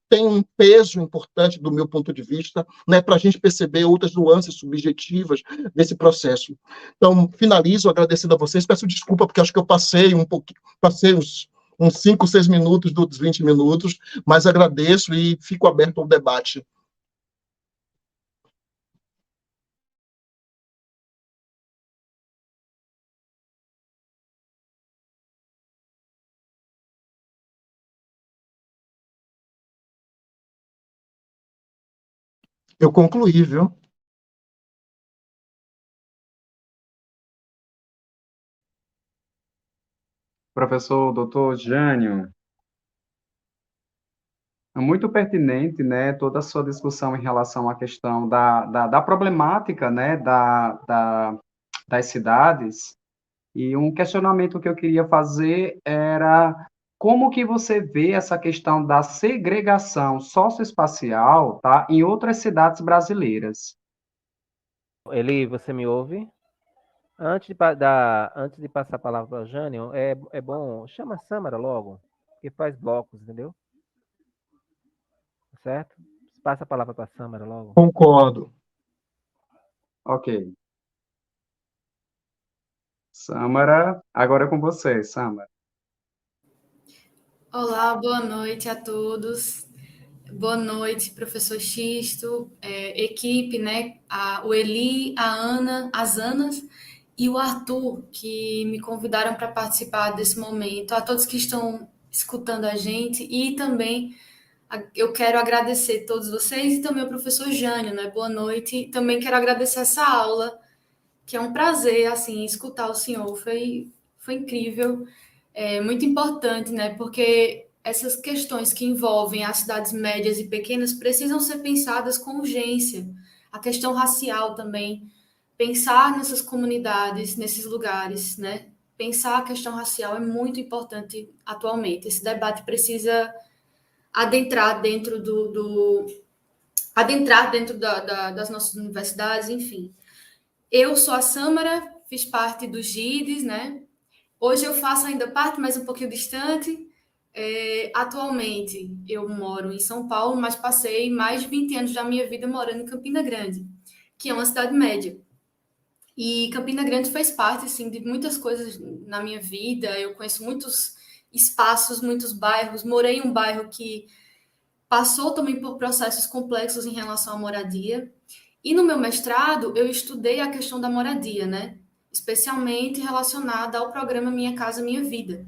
tem um peso importante, do meu ponto de vista, né, para a gente perceber outras nuances subjetivas desse processo. Então, finalizo agradecendo a vocês, peço desculpa, porque acho que eu passei uns 5, 6 minutos dos 20 minutos, mas agradeço e fico aberto ao debate. Eu concluí, viu? Professor doutor Jânio, é muito pertinente, né, toda a sua discussão em relação à questão da problemática, né, das cidades. E um questionamento que eu queria fazer era como que você vê essa questão da segregação socioespacial, tá, em outras cidades brasileiras? Eli, você me ouve? Antes de passar a palavra para o Jânio, é bom, chama a Sâmara logo, que faz blocos, entendeu? Certo? Passa a palavra para a Sâmara logo. Concordo. Ok. Sâmara, agora é com você, Sâmara. Olá, boa noite a todos. Boa noite, professor Xisto, equipe, né? O Eli, a Ana, as Anas e o Arthur, que me convidaram para participar desse momento. A todos que estão escutando a gente e também eu quero agradecer a todos vocês e também ao professor Jânio, né? Boa noite. Também quero agradecer essa aula, que é um prazer, assim, escutar o senhor. Foi incrível, muito importante, né? Porque essas questões que envolvem as cidades médias e pequenas precisam ser pensadas com urgência. A questão racial também. Pensar nessas comunidades, nesses lugares, né? Pensar a questão racial é muito importante atualmente. Esse debate precisa adentrar dentro das nossas universidades, enfim. Eu sou a Sâmara, fiz parte dos GIDs, né? Hoje eu faço ainda parte, mas um pouquinho distante. Atualmente eu moro em São Paulo, mas passei mais de 20 anos da minha vida morando em Campina Grande, que é uma cidade média. E Campina Grande fez parte, assim, de muitas coisas na minha vida. Eu conheço muitos espaços, muitos bairros. Morei em um bairro que passou também por processos complexos em relação à moradia. E no meu mestrado, eu estudei a questão da moradia, né? Especialmente relacionada ao programa Minha Casa Minha Vida.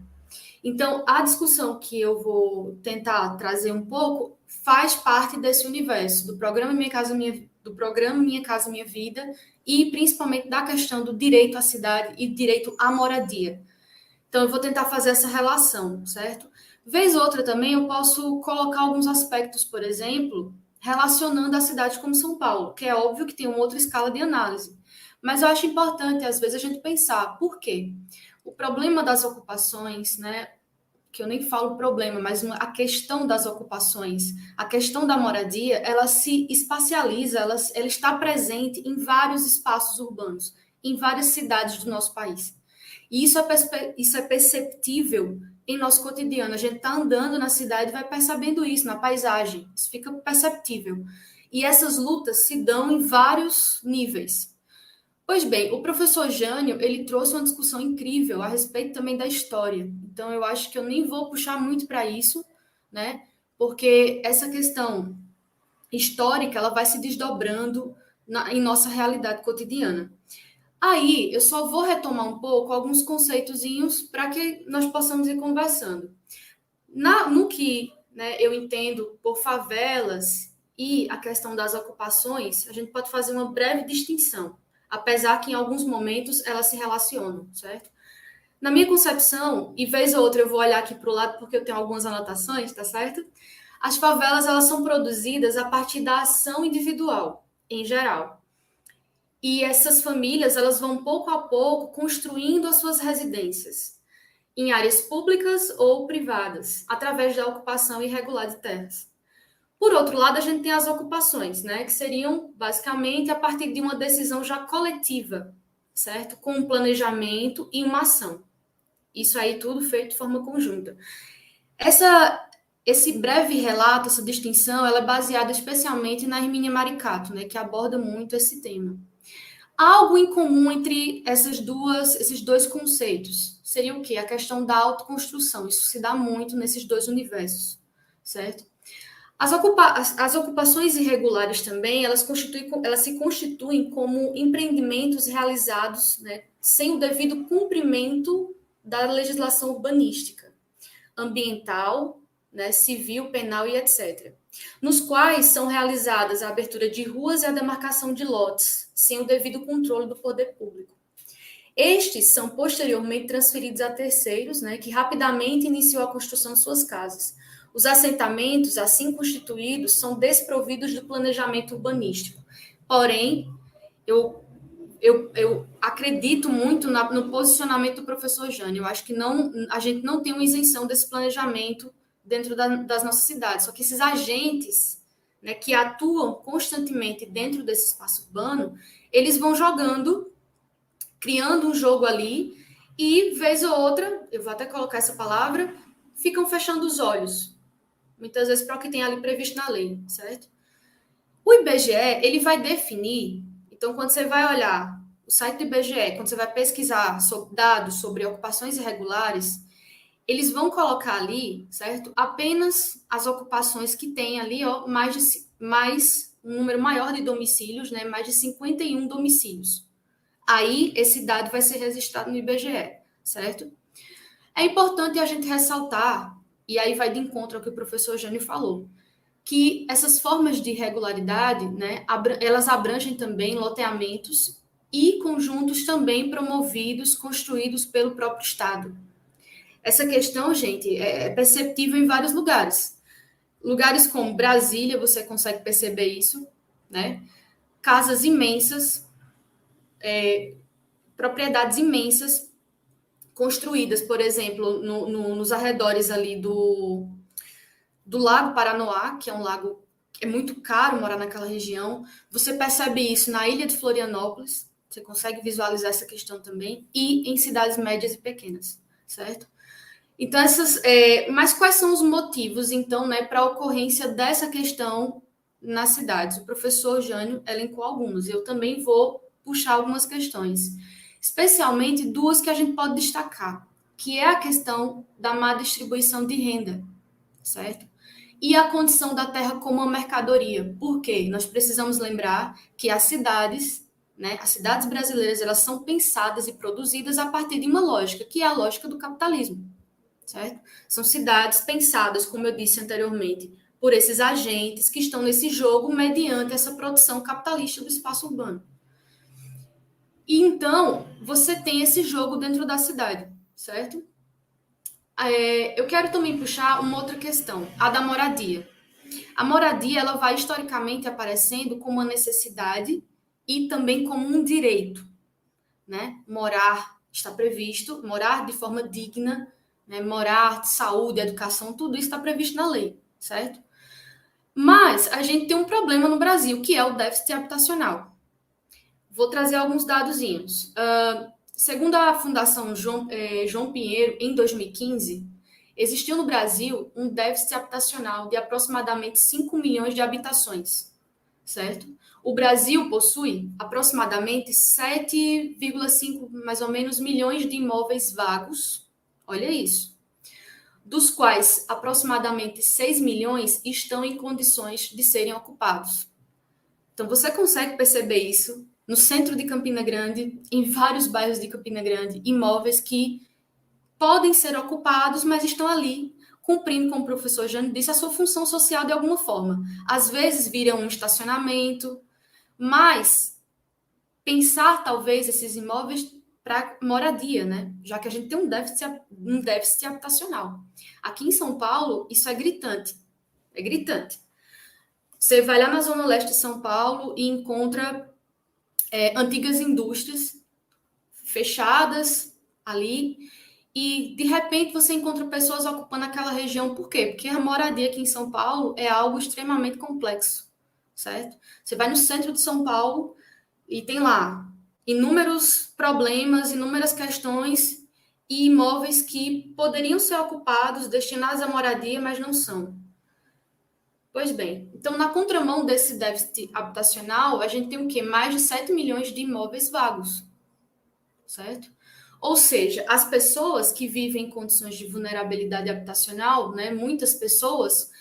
Então, a discussão que eu vou tentar trazer um pouco faz parte desse universo do programa Minha Casa Minha Vida e principalmente da questão do direito à cidade e direito à moradia. Então, eu vou tentar fazer essa relação, certo? Vez ou outra também eu posso colocar alguns aspectos, por exemplo, relacionando a cidade como São Paulo, que é óbvio que tem uma outra escala de análise. Mas eu acho importante, às vezes, a gente pensar por quê? O problema das ocupações, né? Que eu nem falo problema, mas a questão das ocupações, a questão da moradia, ela se espacializa, ela está presente em vários espaços urbanos, em várias cidades do nosso país. E isso é perceptível em nosso cotidiano. A gente está andando na cidade e vai percebendo isso na paisagem. Isso fica perceptível. E essas lutas se dão em vários níveis. Pois bem, o professor Jânio, ele trouxe uma discussão incrível a respeito também da história. Então, eu acho que eu nem vou puxar muito para isso, né? Porque essa questão histórica, ela vai se desdobrando em nossa realidade cotidiana. Aí, eu só vou retomar um pouco alguns conceitozinhos para que nós possamos ir conversando. No que, né, eu entendo por favelas e a questão das ocupações, a gente pode fazer uma breve distinção, apesar que em alguns momentos elas se relacionam, certo? Na minha concepção, e vez ou outra eu vou olhar aqui para o lado porque eu tenho algumas anotações, tá certo? As favelas, elas são produzidas a partir da ação individual, em geral. E essas famílias, elas vão pouco a pouco construindo as suas residências em áreas públicas ou privadas, através da ocupação irregular de terras. Por outro lado, a gente tem as ocupações, né, que seriam basicamente a partir de uma decisão já coletiva, certo? Com um planejamento e uma ação. Isso aí tudo feito de forma conjunta. Esse breve relato, essa distinção, ela é baseada especialmente na Hermínia Maricato, né, que aborda muito esse tema. Algo em comum entre esses dois conceitos seria o quê? A questão da autoconstrução. Isso se dá muito nesses dois universos, certo? As ocupações irregulares também, elas se constituem como empreendimentos realizados, né, sem o devido cumprimento da legislação urbanística, ambiental, né, civil, penal e etc., nos quais são realizadas a abertura de ruas e a demarcação de lotes, sem o devido controle do poder público. Estes são posteriormente transferidos a terceiros, né, que rapidamente iniciam a construção de suas casas. Os assentamentos, assim constituídos, são desprovidos do planejamento urbanístico. Porém, eu acredito muito no posicionamento do professor Jânio. Eu acho que a gente não tem uma isenção desse planejamento dentro das nossas cidades. Só que esses agentes, né, que atuam constantemente dentro desse espaço urbano, eles vão jogando, criando um jogo ali e, vez ou outra, eu vou até colocar essa palavra, ficam fechando os olhos, muitas vezes para o que tem ali previsto na lei, certo? O IBGE, ele vai definir, então quando você vai olhar o site do IBGE, quando você vai pesquisar sobre dados sobre ocupações irregulares, eles vão colocar ali, certo? Apenas as ocupações que têm ali, ó, mais um número maior de domicílios, né? Mais de 51 domicílios. Aí, esse dado vai ser registrado no IBGE, certo? É importante a gente ressaltar, e aí vai de encontro ao que o professor Jânio falou, que essas formas de irregularidade, né, elas abrangem também loteamentos e conjuntos também promovidos, construídos pelo próprio Estado. Essa questão, gente, é perceptível em vários lugares. Lugares como Brasília, você consegue perceber isso, né? Casas imensas, propriedades imensas, construídas, por exemplo, nos arredores ali do Lago Paranoá, que é um lago que é muito caro morar naquela região. Você percebe isso na ilha de Florianópolis, você consegue visualizar essa questão também, e em cidades médias e pequenas, certo? Então, mas quais são os motivos, então, né, para a ocorrência dessa questão nas cidades? O professor Jânio elencou algumas, eu também vou puxar algumas questões, especialmente duas que a gente pode destacar, que é a questão da má distribuição de renda, certo? E a condição da terra como uma mercadoria. Por quê? Nós precisamos lembrar que as cidades, né, as cidades brasileiras, elas são pensadas e produzidas a partir de uma lógica, que é a lógica do capitalismo. Certo? São cidades pensadas, como eu disse anteriormente, por esses agentes que estão nesse jogo mediante essa produção capitalista do espaço urbano. E então, você tem esse jogo dentro da cidade, certo? Eu quero também puxar uma outra questão, a da moradia. A moradia, ela vai historicamente aparecendo como uma necessidade e também como um direito, né? Morar está previsto, morar de forma digna, né, morar, saúde, educação, tudo isso está previsto na lei, certo? Mas a gente tem um problema no Brasil, que é o déficit habitacional. Vou trazer alguns dadozinhos. segundo a Fundação João Pinheiro, em 2015, existiu no Brasil um déficit habitacional de aproximadamente 5 milhões de habitações, certo? O Brasil possui aproximadamente 7,5, mais ou menos, milhões de imóveis vagos, olha isso, dos quais aproximadamente 6 milhões estão em condições de serem ocupados. Então, você consegue perceber isso no centro de Campina Grande, em vários bairros de Campina Grande, imóveis que podem ser ocupados, mas estão ali, cumprindo, como o professor Jânio disse, a sua função social de alguma forma. Às vezes viram um estacionamento, mas pensar, talvez, esses imóveis para moradia, né? Já que a gente tem um déficit habitacional. Aqui em São Paulo, isso é gritante. É gritante. Você vai lá na Zona Leste de São Paulo e encontra antigas indústrias fechadas ali, e de repente você encontra pessoas ocupando aquela região. Por quê? Porque a moradia aqui em São Paulo é algo extremamente complexo, certo? Você vai no centro de São Paulo e tem lá inúmeros problemas, inúmeras questões e imóveis que poderiam ser ocupados, destinados à moradia, mas não são. Pois bem, então na contramão desse déficit habitacional, a gente tem o quê? Mais de 7 milhões de imóveis vagos, certo? Ou seja, as pessoas que vivem em condições de vulnerabilidade habitacional, né, muitas pessoas,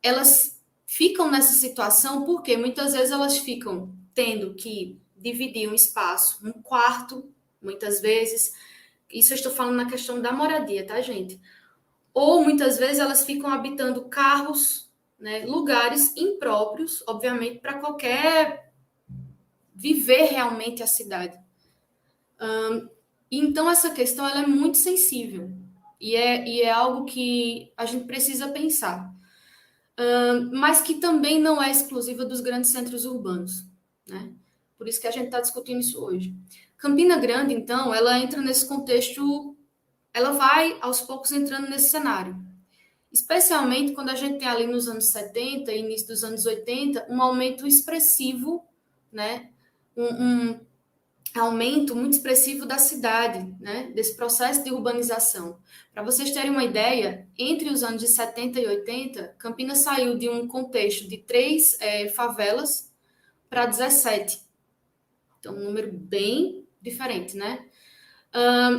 elas ficam nessa situação porque muitas vezes elas ficam tendo que dividir um espaço, um quarto, muitas vezes, isso eu estou falando na questão da moradia, tá, gente? Ou muitas vezes elas ficam habitando carros, né, lugares impróprios, obviamente, para qualquer viver realmente a cidade. Então, essa questão ela é muito sensível e é algo que a gente precisa pensar, mas que também não é exclusiva dos grandes centros urbanos, né? Por isso que a gente está discutindo isso hoje. Campina Grande, então, ela entra nesse contexto, ela vai aos poucos entrando nesse cenário. Especialmente quando a gente tem ali nos anos 70 e início dos anos 80, um aumento expressivo, né? Um aumento muito expressivo da cidade, né? Desse processo de urbanização. Para vocês terem uma ideia, entre os anos de 70 e 80, Campinas saiu de um contexto de 3 favelas para 17. Então, um número bem diferente, né?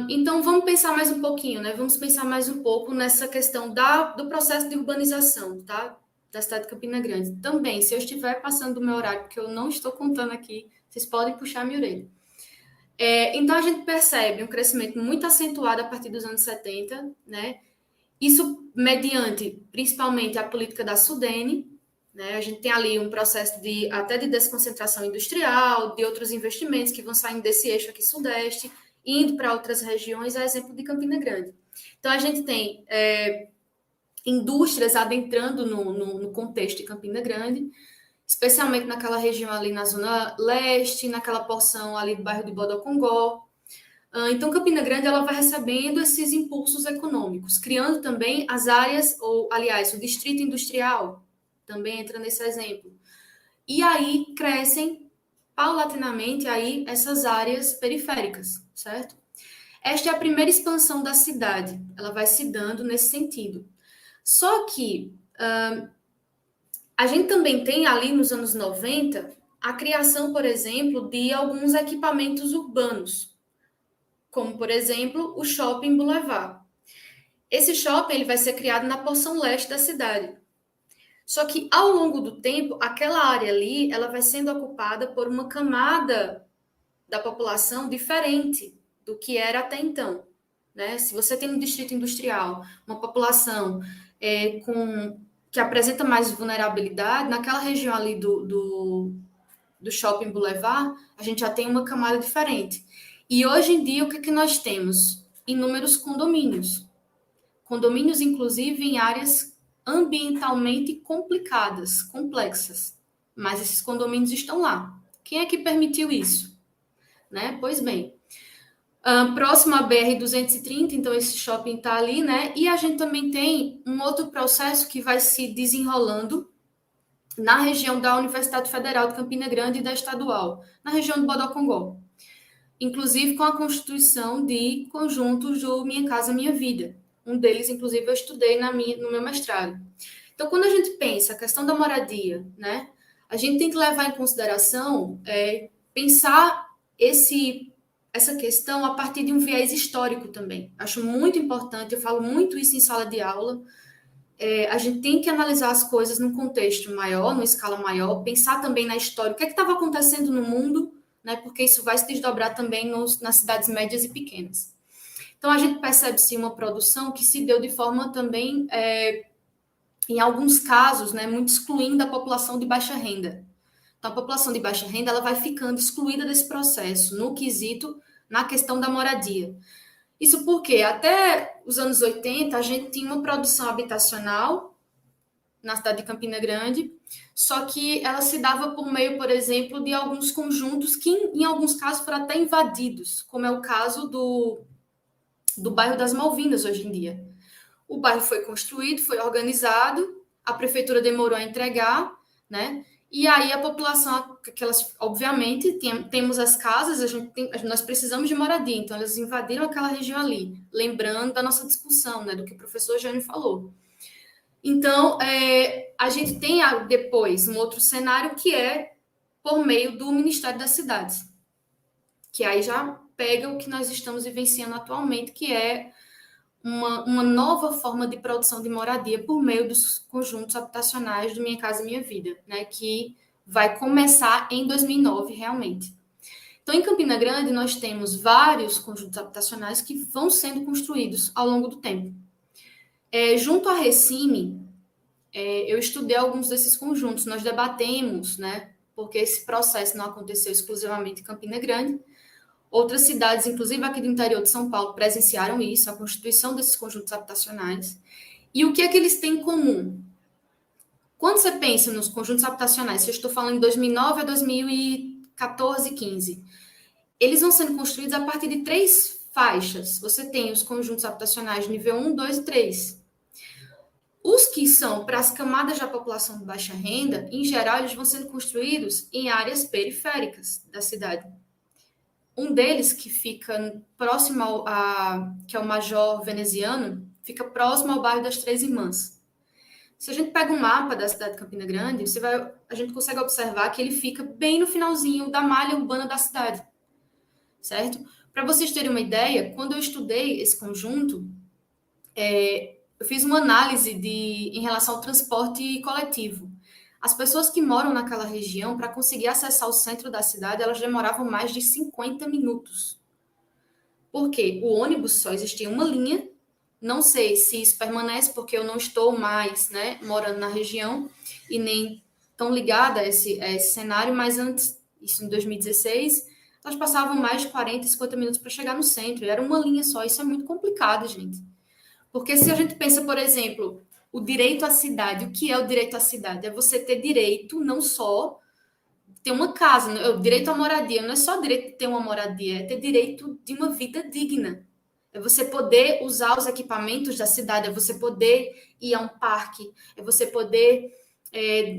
Então, vamos pensar mais um pouquinho, né? Vamos pensar mais um pouco nessa questão do processo de urbanização, tá? Da cidade de Campina Grande. Também, se eu estiver passando do meu horário, porque eu não estou contando aqui, vocês podem puxar a minha orelha. Então, a gente percebe um crescimento muito acentuado a partir dos anos 70, né? Isso mediante, principalmente, a política da Sudene, né? A gente tem ali um processo até de desconcentração industrial, de outros investimentos que vão saindo desse eixo aqui sudeste, indo para outras regiões, a exemplo de Campina Grande. Então, a gente tem indústrias adentrando no contexto de Campina Grande, especialmente naquela região ali na Zona Leste, naquela porção ali do bairro de Bodocongó. Então, Campina Grande ela vai recebendo esses impulsos econômicos, criando também as áreas, ou, aliás, o distrito industrial também entra nesse exemplo. E aí crescem paulatinamente aí essas áreas periféricas, certo? Esta é a primeira expansão da cidade, ela vai se dando nesse sentido. Só que a gente também tem ali nos anos 90 a criação, por exemplo, de alguns equipamentos urbanos, como, por exemplo, o Shopping Boulevard. Esse shopping ele vai ser criado na porção leste da cidade. Só que, ao longo do tempo, aquela área ali ela vai sendo ocupada por uma camada da população diferente do que era até então, né? Se você tem um distrito industrial, uma população que apresenta mais vulnerabilidade, naquela região ali do Shopping Boulevard, a gente já tem uma camada diferente. E hoje em dia, o que nós temos? Inúmeros condomínios. Condomínios, inclusive, em áreas ambientalmente complicadas, complexas. Mas esses condomínios estão lá. Quem é que permitiu isso? Né? Pois bem, próximo à BR-230, então esse shopping está ali, né? E a gente também tem um outro processo que vai se desenrolando na região da Universidade Federal de Campina Grande e da Estadual, na região do Bodocongó. inclusive com a constituição de conjuntos do Minha Casa Minha Vida. Um deles, inclusive, eu estudei no meu mestrado. Então, quando a gente pensa a questão da moradia, né, a gente tem que levar em consideração, pensar essa questão a partir de um viés histórico também. Acho muito importante, eu falo muito isso em sala de aula. A gente tem que analisar as coisas num contexto maior, numa escala maior, pensar também na história, o que é que estava acontecendo no mundo, né, porque isso vai se desdobrar também nas cidades médias e pequenas. Então, a gente percebe, sim, uma produção que se deu de forma também, em alguns casos, né, muito excluindo a população de baixa renda. Então, a população de baixa renda ela vai ficando excluída desse processo, no quesito, na questão da moradia. Isso porque até os anos 80 a gente tinha uma produção habitacional na cidade de Campina Grande, só que ela se dava por meio, por exemplo, de alguns conjuntos que, em alguns casos, foram até invadidos, como é o caso do bairro das Malvinas, hoje em dia. O bairro foi construído, foi organizado, a prefeitura demorou a entregar, né? E aí a população, obviamente, temos as casas, nós precisamos de moradia, então eles invadiram aquela região ali, lembrando da nossa discussão, né, do que o professor Jânio falou. Então, a gente tem depois um outro cenário que é por meio do Ministério das Cidades, que aí já pega o que nós estamos vivenciando atualmente, que é uma nova forma de produção de moradia por meio dos conjuntos habitacionais do Minha Casa Minha Vida, né, que vai começar em 2009, realmente. Então, em Campina Grande, nós temos vários conjuntos habitacionais que vão sendo construídos ao longo do tempo. Junto à Recime, eu estudei alguns desses conjuntos, nós debatemos, né, porque esse processo não aconteceu exclusivamente em Campina Grande. Outras cidades, inclusive aqui do interior de São Paulo, presenciaram isso, a constituição desses conjuntos habitacionais. E o que é que eles têm em comum? Quando você pensa nos conjuntos habitacionais, se eu estou falando de 2009 a 2014, 15, eles vão sendo construídos a partir de 3 faixas. Você tem os conjuntos habitacionais nível 1, 2 e 3. Os que são para as camadas da população de baixa renda, em geral, eles vão sendo construídos em áreas periféricas da cidade. Um deles, que fica próximo que é o Major Veneziano, fica próximo ao bairro das Três Irmãs. Se a gente pega um mapa da cidade de Campina Grande, a gente consegue observar que ele fica bem no finalzinho da malha urbana da cidade, certo? Para vocês terem uma ideia, quando eu estudei esse conjunto, eu fiz uma análise em relação ao transporte coletivo. As pessoas que moram naquela região, para conseguir acessar o centro da cidade, elas demoravam mais de 50 minutos. Por quê? O ônibus só existia uma linha. Não sei se isso permanece, porque eu não estou mais, né, morando na região e nem tão ligada a esse cenário, mas antes, isso em 2016, elas passavam mais de 40, 50 minutos para chegar no centro. Era uma linha só. Isso é muito complicado, gente. Porque se a gente pensa, por exemplo, o direito à cidade, o que é o direito à cidade? É você ter direito, não só ter uma casa, o direito à moradia, não é só direito de ter uma moradia, é ter direito de uma vida digna. É você poder usar os equipamentos da cidade, é você poder ir a um parque, é você poder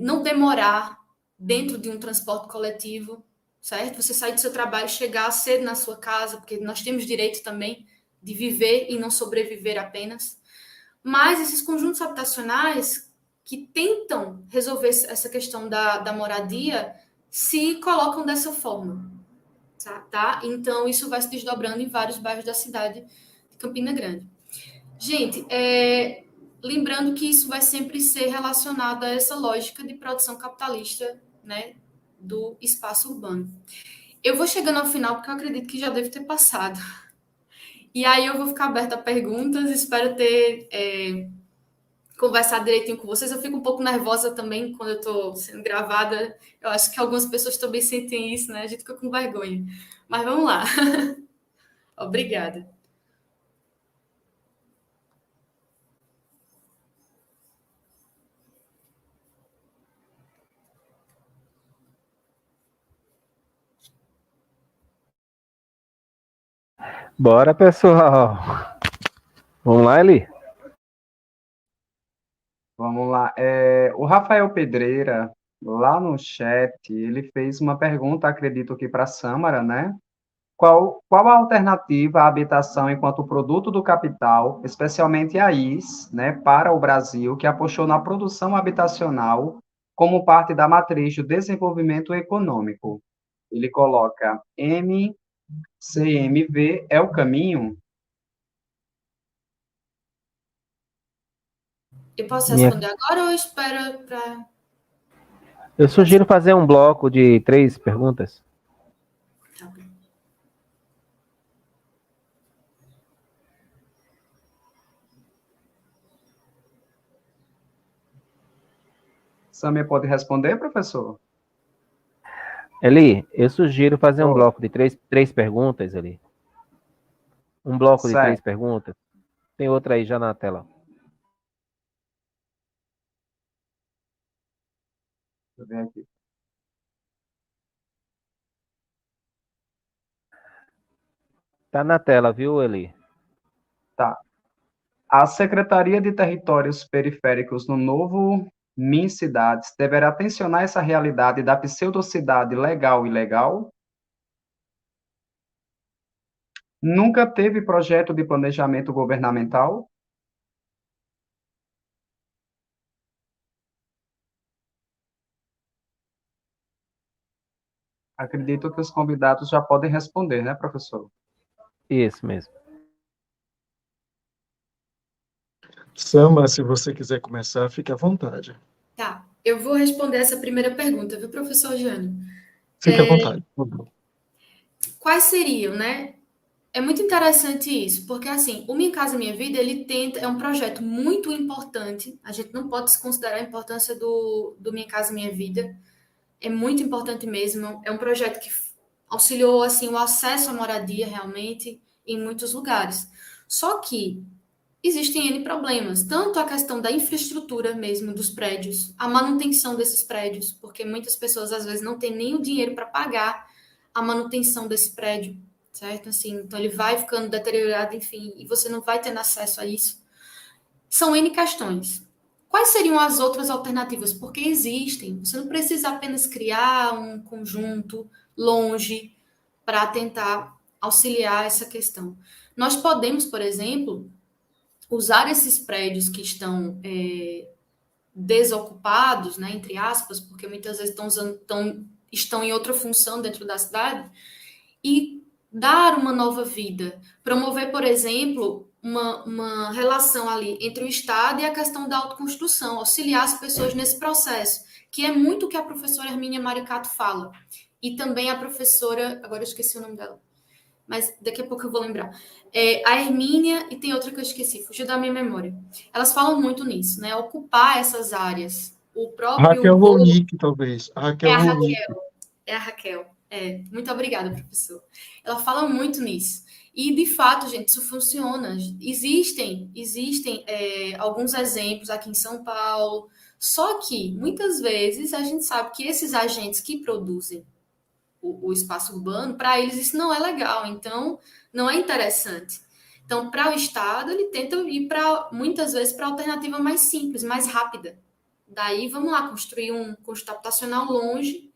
não demorar dentro de um transporte coletivo, certo? Você sair do seu trabalho, chegar cedo na sua casa, porque nós temos direito também de viver e não sobreviver apenas. Mas esses conjuntos habitacionais que tentam resolver essa questão da moradia se colocam dessa forma, tá? Então, isso vai se desdobrando em vários bairros da cidade de Campina Grande. Gente, lembrando que isso vai sempre ser relacionado a essa lógica de produção capitalista, né, do espaço urbano. Eu vou chegando ao final, porque eu acredito que já deve ter passado. E aí eu vou ficar aberta a perguntas, espero ter conversado direitinho com vocês. Eu fico um pouco nervosa também quando eu estou sendo gravada. Eu acho que algumas pessoas também sentem isso, né? A gente fica com vergonha. Mas vamos lá. Obrigada. Bora, pessoal. Vamos lá, Eli? Vamos lá. O Rafael Pedreira, lá no chat, ele fez uma pergunta, acredito que para a Sâmara, né? Qual a alternativa à habitação enquanto produto do capital, especialmente a IS, né, para o Brasil, que apostou na produção habitacional como parte da matriz do desenvolvimento econômico? Ele coloca MCMV é o caminho? Eu posso Minha- responder agora ou espero para... Eu sugiro fazer um bloco de 3 perguntas. Samia pode responder, professor? Eli, eu sugiro fazer um Oi. bloco de três perguntas, Eli. Um bloco de 3 Certo. perguntas. Tem outra aí já na tela. Deixa eu ver aqui. Tá na tela, viu, Eli? Tá. A Secretaria de Territórios Periféricos no novo MinCidades deverá tensionar essa realidade da pseudocidade legal e ilegal? Nunca teve projeto de planejamento governamental? Acredito que os convidados já podem responder, né, professor? Isso mesmo. Samara, se você quiser começar, fique à vontade. Tá, eu vou responder essa primeira pergunta, viu, professor Jânio? Fique à vontade. Por favor. Quais seriam, né? É muito interessante isso, porque assim, o Minha Casa Minha Vida, ele tenta, é um projeto muito importante, a gente não pode desconsiderar a importância do Minha Casa Minha Vida, é muito importante mesmo, é um projeto que auxiliou, assim, o acesso à moradia, realmente, em muitos lugares. Só que existem N problemas, tanto a questão da infraestrutura mesmo dos prédios, a manutenção desses prédios, porque muitas pessoas, às vezes, não têm nem o dinheiro para pagar a manutenção desse prédio, certo? Assim, então ele vai ficando deteriorado, enfim, e você não vai tendo acesso a isso. São N questões. Quais seriam as outras alternativas? Porque existem. Você não precisa apenas criar um conjunto longe para tentar auxiliar essa questão. Nós podemos, por exemplo, usar esses prédios que estão desocupados, né, entre aspas, porque muitas vezes estão em outra função dentro da cidade, e dar uma nova vida. Promover, por exemplo, uma relação ali entre o Estado e a questão da autoconstrução, auxiliar as pessoas nesse processo, que é muito o que a professora Hermínia Maricato fala. E também a professora, agora eu esqueci o nome dela, mas daqui a pouco eu vou lembrar. A Hermínia, e tem outra que eu esqueci, fugiu da minha memória. Elas falam muito nisso, né? Ocupar essas áreas. O próprio... Raquel Ronick, talvez. É Raquel a Ronick. Raquel. É a Raquel. Muito obrigada, professor. Ela fala muito nisso. E, de fato, gente, isso funciona. Existem alguns exemplos aqui em São Paulo, só que, muitas vezes, a gente sabe que esses agentes que produzem o espaço urbano, para eles isso não é legal, então não é interessante. Então, para o Estado, ele tenta ir muitas vezes para a alternativa mais simples, mais rápida. Daí, vamos lá, construir um conjunto habitacional longe.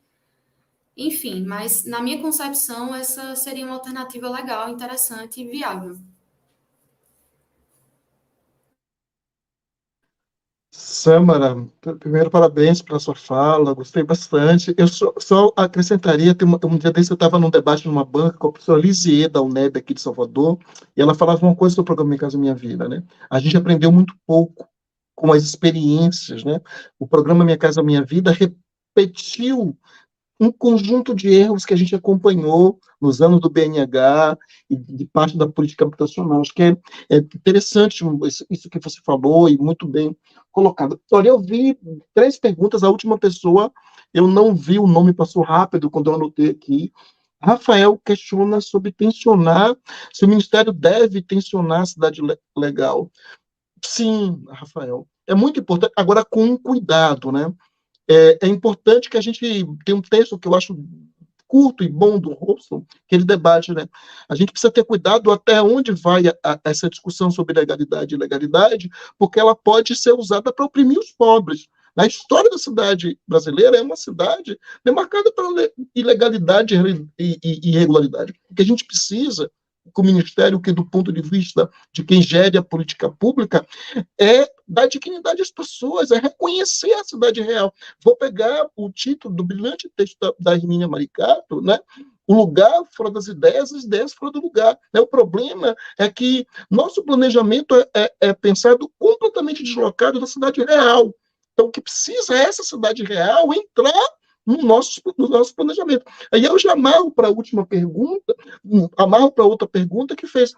Enfim, mas na minha concepção, essa seria uma alternativa legal, interessante e viável. Samara, primeiro parabéns pela sua fala, gostei bastante. Eu só acrescentaria, um dia desse eu estava num debate numa banca com a professora Lisier, da UNEB aqui de Salvador, e ela falava uma coisa do programa Minha Casa Minha Vida, né? A gente aprendeu muito pouco com as experiências, né? O programa Minha Casa Minha Vida repetiu um conjunto de erros que a gente acompanhou nos anos do BNH e de parte da política habitacional. Acho que é interessante isso que você falou e muito bem colocado. Olha, eu vi 3 perguntas, a última pessoa, eu não vi o nome, passou rápido quando eu anotei aqui. Rafael questiona sobre tensionar, se o Ministério deve tensionar a cidade legal. Sim, Rafael, é muito importante, agora com cuidado, né? É importante que a gente tenha um texto que eu acho curto e bom do Robson, que ele debate, né? A gente precisa ter cuidado até onde vai essa discussão sobre legalidade e ilegalidade, porque ela pode ser usada para oprimir os pobres, A história da cidade brasileira é uma cidade demarcada pela ilegalidade e irregularidade. O que a gente precisa, com o Ministério, que do ponto de vista de quem gere a política pública, é dar dignidade às pessoas, é reconhecer a cidade real. Vou pegar o título do brilhante texto da Hermínia Maricato, né? O lugar fora das ideias, as ideias fora do lugar. O problema é que nosso planejamento é pensado completamente deslocado da cidade real. Então, o que precisa é essa cidade real entrar no nosso planejamento. Aí eu já amarro para a última pergunta, amarro para outra pergunta que fez.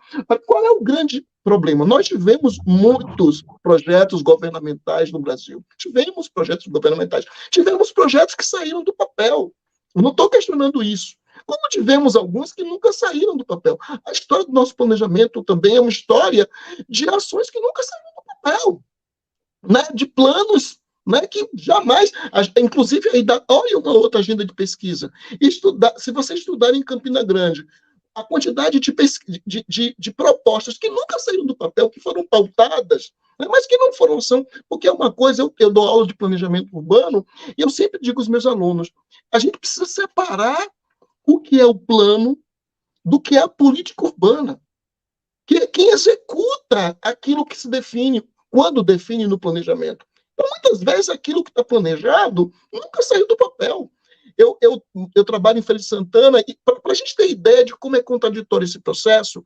Qual é o grande problema? Nós tivemos muitos projetos governamentais no Brasil. Tivemos projetos governamentais. Tivemos projetos que saíram do papel. Eu não estou questionando isso. Como tivemos alguns que nunca saíram do papel. A história do nosso planejamento também é uma história de ações que nunca saíram do papel, né? De planos, né, que jamais, inclusive, olha uma outra agenda de pesquisa. Se você estudar em Campina Grande, a quantidade de propostas que nunca saíram do papel, que foram pautadas, né, mas que não foram ação, porque é uma coisa, eu dou aula de planejamento urbano, e eu sempre digo aos meus alunos, a gente precisa separar o que é o plano do que é a política urbana. Quem executa aquilo que se define, quando define no planejamento. Então, muitas vezes, aquilo que está planejado nunca saiu do papel. Eu trabalho em Feira de Santana, e para a gente ter ideia de como é contraditório esse processo,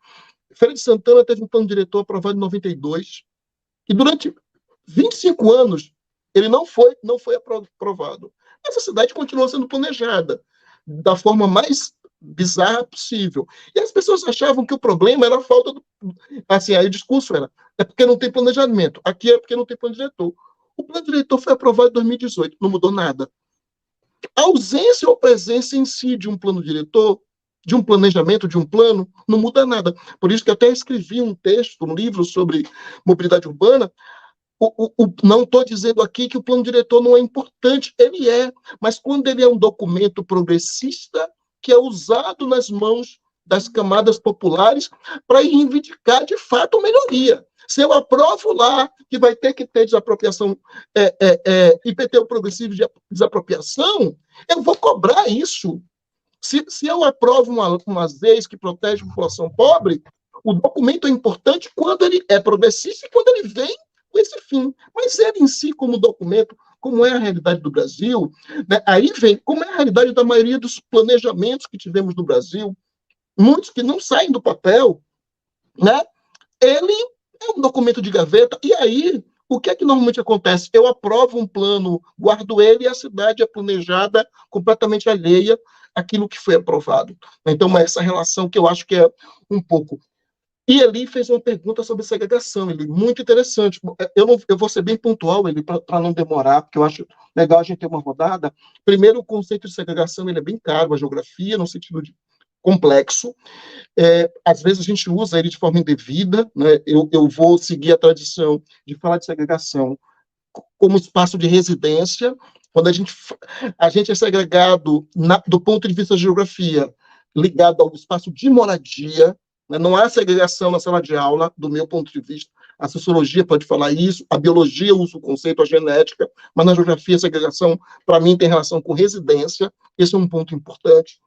Feira de Santana teve um plano diretor aprovado em 92, e durante 25 anos ele não foi aprovado. Essa cidade continuou sendo planejada da forma mais bizarra possível. E as pessoas achavam que o problema era a falta do... Assim, aí o discurso era, é porque não tem planejamento. Aqui é porque não tem plano diretor. O plano diretor foi aprovado em 2018, não mudou nada. A ausência ou presença em si de um plano diretor, de um planejamento, de um plano, não muda nada. Por isso que até escrevi um texto, um livro sobre mobilidade urbana. Não estou dizendo aqui que o plano diretor não é importante, ele é, mas quando ele é um documento progressista que é usado nas mãos das camadas populares para reivindicar, de fato, melhoria. Se eu aprovo lá que vai ter que ter desapropriação, IPTU progressivo de desapropriação, eu vou cobrar isso. Se eu aprovo umas leis que protegem a população pobre, o documento é importante quando ele é progressista e quando ele vem com esse fim. Mas ele em si, como documento, como é a realidade do Brasil, né, aí vem como é a realidade da maioria dos planejamentos que tivemos no Brasil, muitos que não saem do papel, né, ele é um documento de gaveta, e aí, o que é que normalmente acontece? Eu aprovo um plano, guardo ele, e a cidade é planejada completamente alheia àquilo que foi aprovado. Então, essa relação que eu acho que é um pouco... E ele fez uma pergunta sobre segregação, ele muito interessante. Eu vou ser bem pontual, ele para não demorar, porque eu acho legal a gente ter uma rodada. Primeiro, o conceito de segregação ele é bem caro, a geografia, no sentido de complexo. Às vezes a gente usa ele de forma indevida, né? Eu vou seguir a tradição de falar de segregação como espaço de residência, quando a gente é segregado do ponto de vista da geografia, ligado ao espaço de moradia. Não há segregação na sala de aula, do meu ponto de vista. A sociologia pode falar isso, a biologia usa o conceito, a genética, mas na geografia a segregação, para mim, tem relação com residência. Esse é um ponto importante,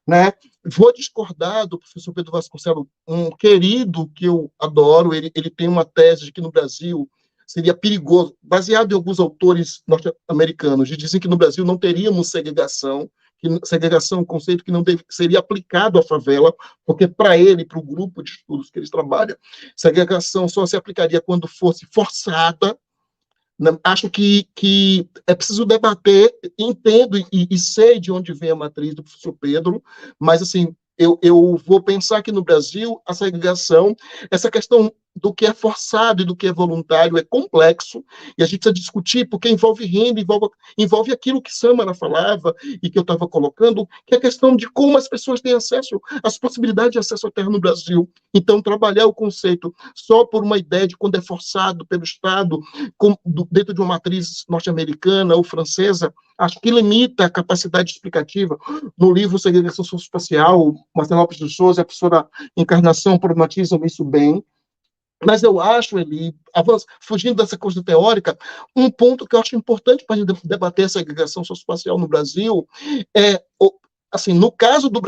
né? Vou discordar do professor Pedro Vasconcelos, um querido que eu adoro, ele tem uma tese de que no Brasil seria perigoso, baseado em alguns autores norte-americanos, que dizem que no Brasil não teríamos segregação, que segregação é um conceito que não seria aplicado à favela, porque para ele, para o grupo de estudos que eles trabalham, segregação só se aplicaria quando fosse forçada. Acho que é preciso debater, entendo e sei de onde vem a matriz do professor Pedro, mas assim, eu vou pensar que no Brasil a segregação, essa questão do que é forçado e do que é voluntário é complexo, e a gente precisa discutir, porque envolve renda, envolve aquilo que Samara falava e que eu estava colocando, que é a questão de como as pessoas têm acesso, as possibilidades de acesso à terra no Brasil. Então, trabalhar o conceito só por uma ideia de quando é forçado pelo Estado, dentro de uma matriz norte-americana ou francesa, acho que limita a capacidade explicativa. No livro Segregação Socioespacial, Marcelo Lopes de Souza e a professora Encarnação problematizam isso bem. Mas eu acho, Eli, fugindo dessa coisa teórica, um ponto que eu acho importante para a gente debater a segregação socioespacial no Brasil é, assim, no caso do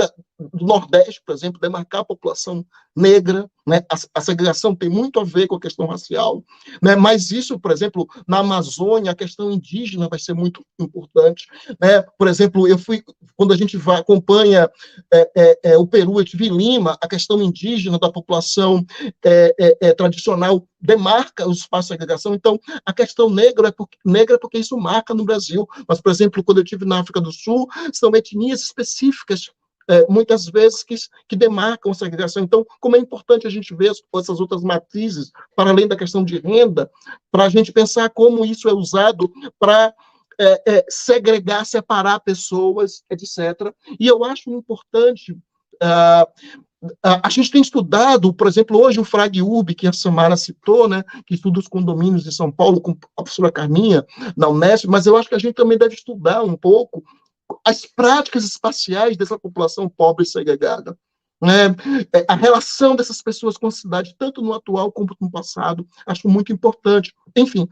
Nordeste, por exemplo, demarcar a população negra, né, a segregação tem muito a ver com a questão racial, né, mas isso, por exemplo, na Amazônia, a questão indígena vai ser muito importante, né, por exemplo, quando a gente acompanha o Peru, eu tive em Lima, a questão indígena da população tradicional demarca o espaço de segregação, então a questão negra é porque isso marca no Brasil, mas, por exemplo, quando eu estive na África do Sul, são etnias específicas, muitas vezes, que demarcam a segregação. Então, como é importante a gente ver essas outras matrizes, para além da questão de renda, para a gente pensar como isso é usado para segregar, separar pessoas, etc. E eu acho importante... a gente tem estudado, por exemplo, hoje o Frag Urb, que a Samara citou, né, que estuda os condomínios de São Paulo, com a professora Carminha, na Unesp, mas eu acho que a gente também deve estudar um pouco as práticas espaciais dessa população pobre e segregada. Né? A relação dessas pessoas com a cidade, tanto no atual como no passado, acho muito importante. Enfim,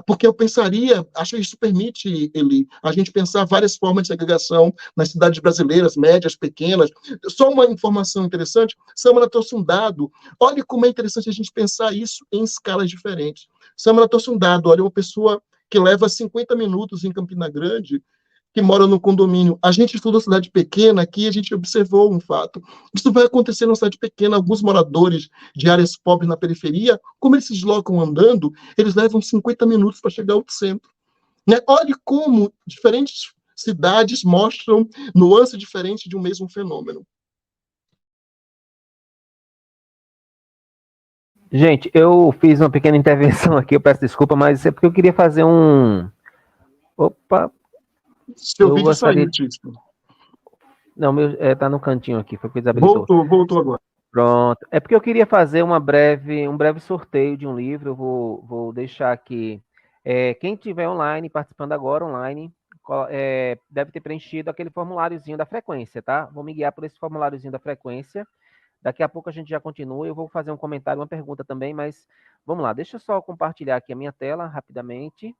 porque eu pensaria, acho que isso permite, Eli, a gente pensar várias formas de segregação nas cidades brasileiras, médias, pequenas. Só uma informação interessante, Samara trouxe um dado, olha como é interessante a gente pensar isso em escalas diferentes. Samara trouxe um dado, olha, uma pessoa que leva 50 minutos em Campina Grande, que mora no condomínio. A gente estuda a cidade pequena, aqui a gente observou um fato. Isso vai acontecer na cidade pequena. Alguns moradores de áreas pobres na periferia, como eles se deslocam andando, eles levam 50 minutos para chegar ao centro. Né? Olhe como diferentes cidades mostram nuances diferentes de um mesmo fenômeno. Gente, eu fiz uma pequena intervenção aqui, eu peço desculpa, mas é porque eu queria fazer um... Opa! Seu vídeo saiu, Tício. Não, tá no cantinho aqui, foi que desabilitou. Voltou agora. Pronto. É porque eu queria fazer um breve sorteio de um livro. Eu vou deixar aqui. Quem estiver online, participando agora online, deve ter preenchido aquele formuláriozinho da frequência, tá? Vou me guiar por esse formuláriozinho da frequência. Daqui a pouco a gente já continua. Eu vou fazer um comentário, uma pergunta também, mas vamos lá. Deixa eu só compartilhar aqui a minha tela rapidamente.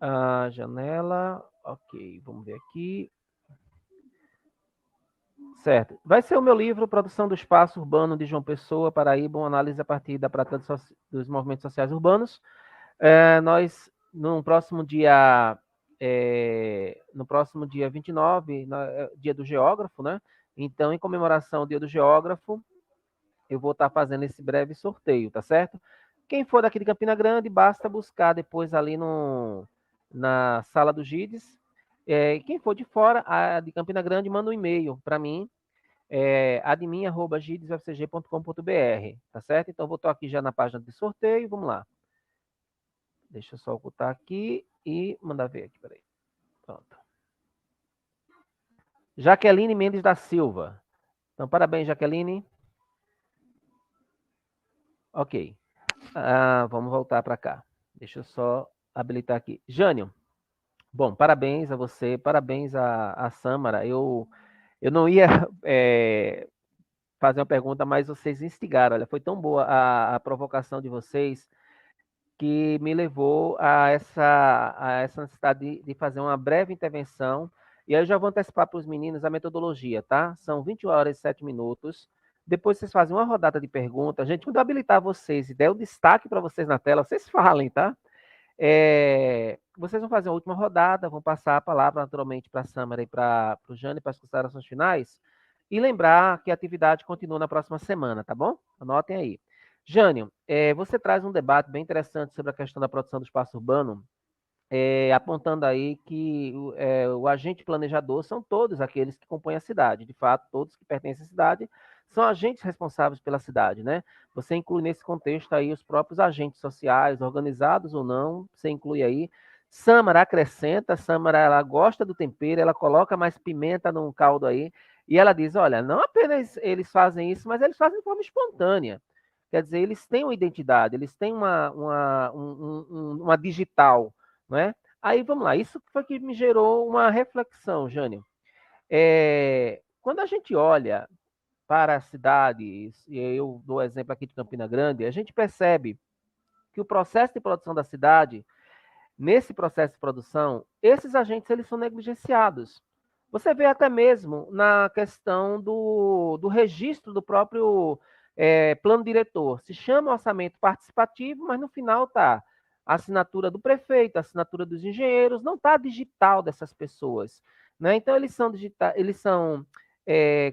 A janela. Ok, vamos ver aqui. Certo. Vai ser o meu livro, Produção do Espaço Urbano de João Pessoa, Paraíba, uma análise a partir da prática dos movimentos sociais urbanos. Nós, no próximo dia 29, dia do geógrafo, né? Então, em comemoração ao dia do geógrafo, eu vou estar fazendo esse breve sorteio, tá certo? Quem for daqui de Campina Grande, basta buscar depois ali na sala do GIDES. Quem for de fora, de Campina Grande, manda um e-mail para mim, admin@gidesufcg.com.br, tá certo? Então, vou estar aqui já na página de sorteio, vamos lá. Deixa eu só ocultar aqui e mandar ver aqui, peraí. Pronto. Jaqueline Mendes da Silva. Então, parabéns, Jaqueline. Ok. Vamos voltar para cá. Deixa eu só habilitar aqui. Jânio, bom, parabéns a você, parabéns a Samara. Eu não ia fazer uma pergunta, mas vocês instigaram. Olha, foi tão boa a provocação de vocês que me levou a essa necessidade de fazer uma breve intervenção. E aí eu já vou antecipar para os meninos a metodologia, tá? São 20 horas e 7 minutos. Depois vocês fazem uma rodada de perguntas. Gente, quando eu habilitar vocês e der o destaque para vocês na tela, vocês falem, tá? Vocês vão fazer a última rodada, vão passar a palavra naturalmente para a Samara e para o Jânio para as considerações finais. E lembrar que a atividade continua na próxima semana, tá bom? Anotem aí. Jânio, você traz um debate bem interessante sobre a questão da produção do espaço urbano, apontando aí que o agente planejador são todos aqueles que compõem a cidade. De fato, todos que pertencem à cidade são agentes responsáveis pela cidade, né? Você inclui nesse contexto aí os próprios agentes sociais, organizados ou não, você inclui aí. Samara acrescenta, Samara ela gosta do tempero, ela coloca mais pimenta num caldo aí, e ela diz, olha, não apenas eles fazem isso, mas eles fazem de forma espontânea. Quer dizer, eles têm uma identidade, eles têm uma digital, não é? Aí, vamos lá, isso foi que me gerou uma reflexão, Jânio. Quando a gente olha para as cidades, e eu dou exemplo aqui de Campina Grande, a gente percebe que o processo de produção da cidade, nesse processo de produção, esses agentes eles são negligenciados. Você vê até mesmo na questão do registro do próprio plano diretor. Se chama orçamento participativo, mas no final está a assinatura do prefeito, a assinatura dos engenheiros, não está digital dessas pessoas. Né? Então, eles são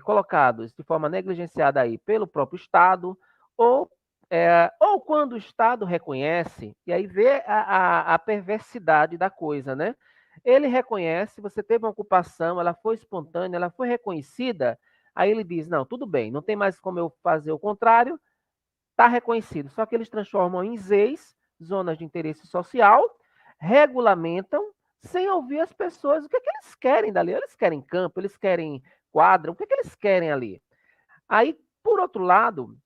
colocados de forma negligenciada aí pelo próprio Estado, ou quando o Estado reconhece, e aí vê a perversidade da coisa, né? Ele reconhece, você teve uma ocupação, ela foi espontânea, ela foi reconhecida, aí ele diz, não, tudo bem, não tem mais como eu fazer o contrário, está reconhecido. Só que eles transformam em ZEIs, zonas de interesse social, regulamentam, sem ouvir as pessoas, o que é que eles querem dali? Eles querem campo, eles querem quadra, o que é que eles querem ali? Aí, por outro lado,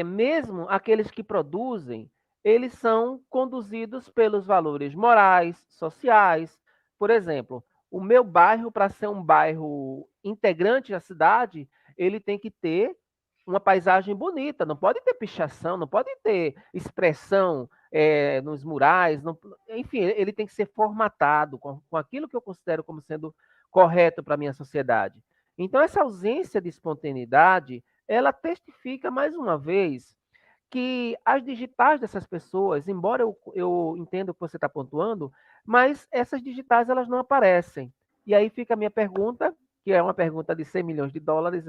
mesmo aqueles que produzem, eles são conduzidos pelos valores morais, sociais. Por exemplo, o meu bairro, para ser um bairro integrante da cidade, ele tem que ter uma paisagem bonita, não pode ter pichação, não pode ter expressão nos murais, não, enfim, ele tem que ser formatado com aquilo que eu considero como sendo correto para a minha sociedade. Então, essa ausência de espontaneidade, ela testifica mais uma vez que as digitais dessas pessoas, embora eu entenda o que você está pontuando, mas essas digitais elas não aparecem. E aí fica a minha pergunta, que é uma pergunta de 100 milhões de dólares,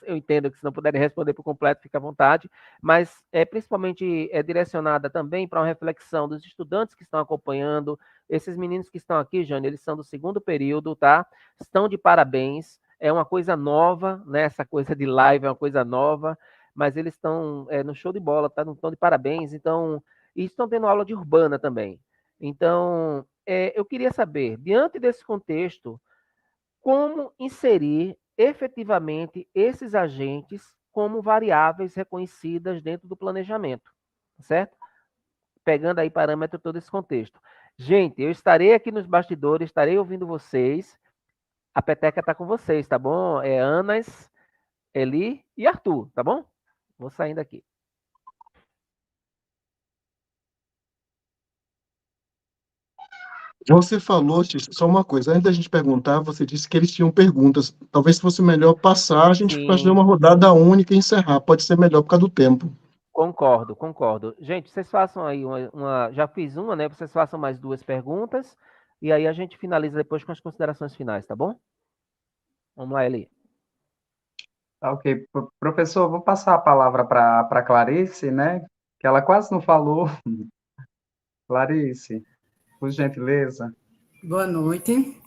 eu entendo que se não puderem responder por completo, fica à vontade, mas principalmente direcionada também para uma reflexão dos estudantes que estão acompanhando, esses meninos que estão aqui, Jane, eles são do segundo período, tá? Estão de parabéns, é uma coisa nova, né? Essa coisa de live é uma coisa nova, mas eles estão no show de bola, tá? Estão de parabéns, então, e estão tendo aula de urbana também. Então, eu queria saber, diante desse contexto, como inserir efetivamente esses agentes como variáveis reconhecidas dentro do planejamento, certo? Pegando aí parâmetro todo esse contexto. Gente, eu estarei aqui nos bastidores, estarei ouvindo vocês, a peteca está com vocês, tá bom? Anas, Eli e Arthur, tá bom? Vou saindo aqui. Você falou, Xixi, só uma coisa, antes da gente perguntar, você disse que eles tinham perguntas. Talvez fosse melhor passar, a gente fazer uma rodada única e encerrar. Pode ser melhor por causa do tempo. Concordo. Gente, vocês façam aí já fiz uma, né? Vocês façam mais 2 perguntas, e aí a gente finaliza depois com as considerações finais, tá bom? Vamos lá, Eli. Tá, ok. Professor, vou passar a palavra para Clarice, né? Que ela quase não falou. Clarice, por gentileza. Boa noite.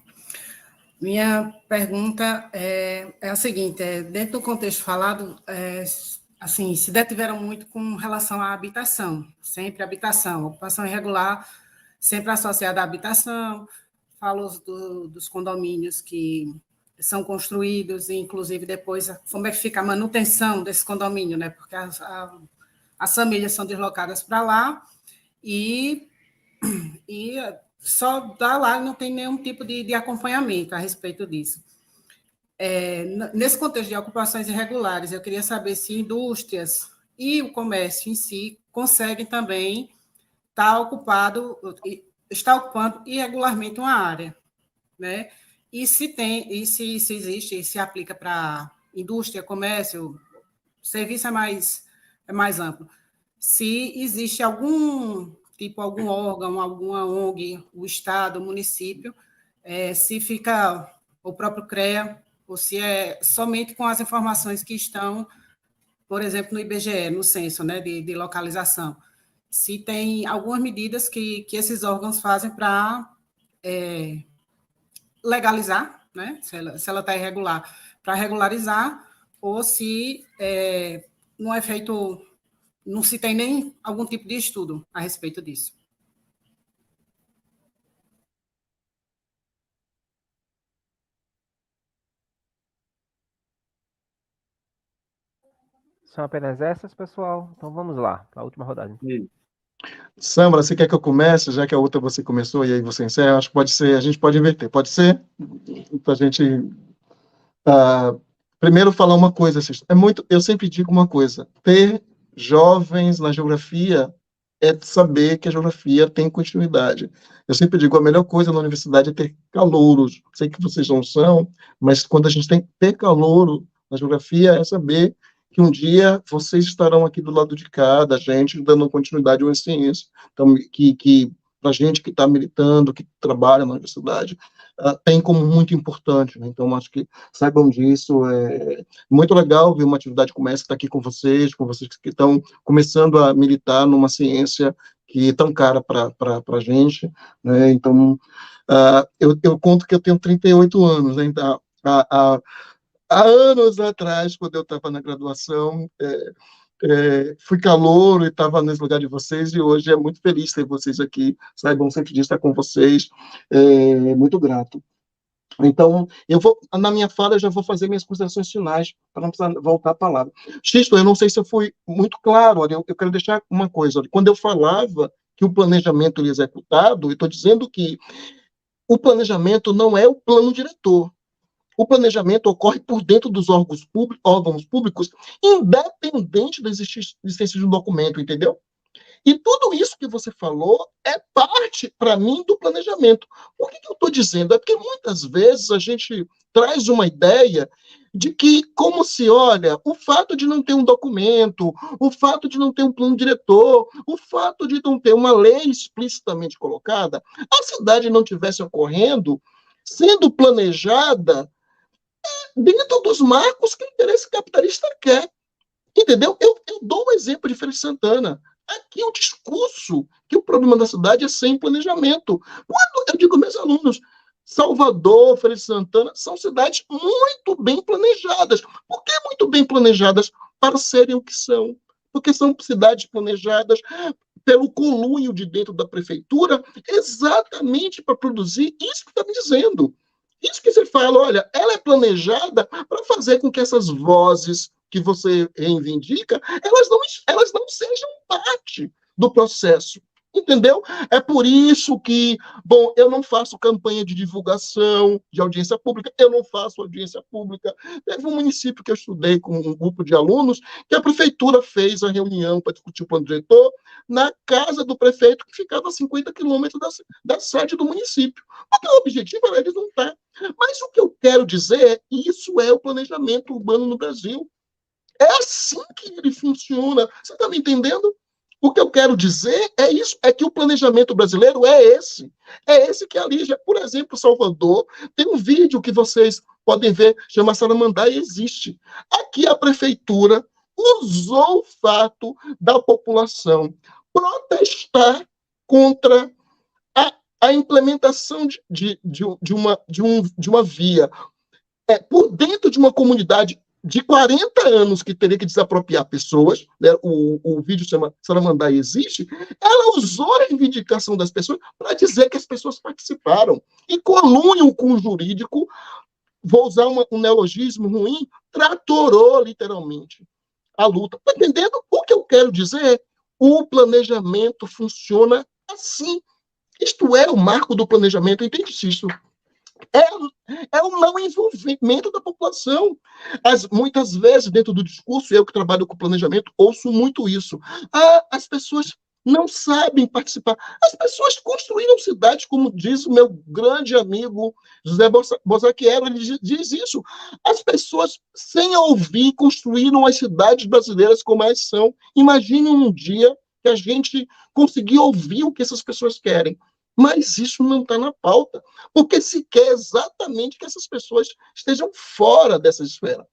Minha pergunta é a seguinte: dentro do contexto falado, assim, se detiveram muito com relação à habitação, sempre habitação, ocupação irregular, sempre associada à habitação, falou dos condomínios que são construídos, e inclusive depois como é que fica a manutenção desse condomínio, né? Porque as famílias são deslocadas para lá e só dá lá, não tem nenhum tipo de acompanhamento a respeito disso. Nesse contexto de ocupações irregulares, eu queria saber se indústrias e o comércio em si conseguem também estar ocupando irregularmente uma área, né? E se existe, e se aplica para indústria, comércio, serviço é mais amplo. Se existe algum órgão, alguma ONG, o Estado, o município, se fica o próprio CREA, ou se é somente com as informações que estão, por exemplo, no IBGE, no censo, né, de localização. Se tem algumas medidas que esses órgãos fazem para legalizar, né, se ela está irregular, para regularizar, ou se não é feito, não se tem nem algum tipo de estudo a respeito disso. São apenas essas, pessoal? Então vamos lá, para a última rodada. Samara, você quer que eu comece, já que a outra você começou e aí você encerra? Acho que pode ser, a gente pode inverter, pode ser? Para a gente primeiro falar uma coisa, eu sempre digo uma coisa, ter jovens na geografia é saber que a geografia tem continuidade. Eu sempre digo, a melhor coisa na universidade é ter calouros. Sei que vocês não são, mas quando a gente tem que ter calouro na geografia, é saber que um dia vocês estarão aqui do lado de cá, da gente, dando continuidade à ciência. Então, que para a gente que está militando, que trabalha na universidade, tem como muito importante. Né? Então, acho que saibam disso. É muito legal ver uma atividade como essa, estar aqui com vocês que estão começando a militar numa ciência que é tão cara para a gente. Né? Então, eu conto que eu tenho 38 anos. Né? Então, há anos atrás, quando eu estava na graduação, fui calouro e estava nesse lugar de vocês, e hoje é muito feliz ter vocês aqui. Saibam sempre de estar com vocês. Muito grato. Então, na minha fala, eu já vou fazer minhas considerações finais, para não precisar voltar a palavra. Xisto, eu não sei se eu fui muito claro, olha, eu quero deixar uma coisa. Olha, quando eu falava que o planejamento é executado, eu estou dizendo que o planejamento não é o plano diretor. O planejamento ocorre por dentro dos órgãos públicos, independente da existência de um documento, entendeu? E tudo isso que você falou é parte, para mim, do planejamento. Por que eu estou dizendo? É porque muitas vezes a gente traz uma ideia de que, como se, olha, o fato de não ter um documento, o fato de não ter um plano diretor, o fato de não ter uma lei explicitamente colocada, a cidade não tivesse ocorrendo, sendo planejada dentro dos marcos que o interesse capitalista quer. Entendeu? Eu dou um exemplo de Feira de Santana. Aqui o discurso que o problema da cidade é sem planejamento. Quando eu digo aos meus alunos, Salvador, Feira de Santana, são cidades muito bem planejadas. Por que muito bem planejadas? Para serem o que são. Porque são cidades planejadas pelo conluio de dentro da prefeitura, exatamente para produzir isso que está me dizendo. Isso que você fala, olha, ela é planejada para fazer com que essas vozes que você reivindica, elas não sejam parte do processo, entendeu? É por isso que, bom, eu não faço campanha de divulgação de audiência pública, eu não faço audiência pública. Teve um município que eu estudei com um grupo de alunos, que a prefeitura fez a reunião para discutir o plano diretor na casa do prefeito, que ficava a 50 quilômetros da sede do município. Porque o objetivo era eles não estar. Mas o que eu quero dizer é isso é o planejamento urbano no Brasil. É assim que ele funciona. Você está me entendendo? O que eu quero dizer é isso, é que o planejamento brasileiro é esse. É esse que alija. Por exemplo, Salvador, tem um vídeo que vocês podem ver, chama Saramandai, existe. Aqui a prefeitura usou o fato da população protestar contra a implementação de uma via por dentro de uma comunidade de 40 anos que teria que desapropriar pessoas, né? O vídeo chama Saramandai Existe, ela usou a reivindicação das pessoas para dizer que as pessoas participaram. E conluiam com o jurídico, vou usar um neologismo ruim, tratorou literalmente a luta. Está entendendo? O que eu quero dizer? O planejamento funciona assim. Isto é o marco do planejamento, entende isso? É o não envolvimento da população. Muitas vezes, dentro do discurso, eu que trabalho com planejamento, ouço muito isso. As pessoas não sabem participar. As pessoas construíram cidades, como diz o meu grande amigo José Bozaquiero, ele diz isso. As pessoas, sem ouvir, construíram as cidades brasileiras como elas são. Imagine um dia que a gente conseguir ouvir o que essas pessoas querem. Mas isso não está na pauta, porque se quer exatamente que essas pessoas estejam fora dessa esfera.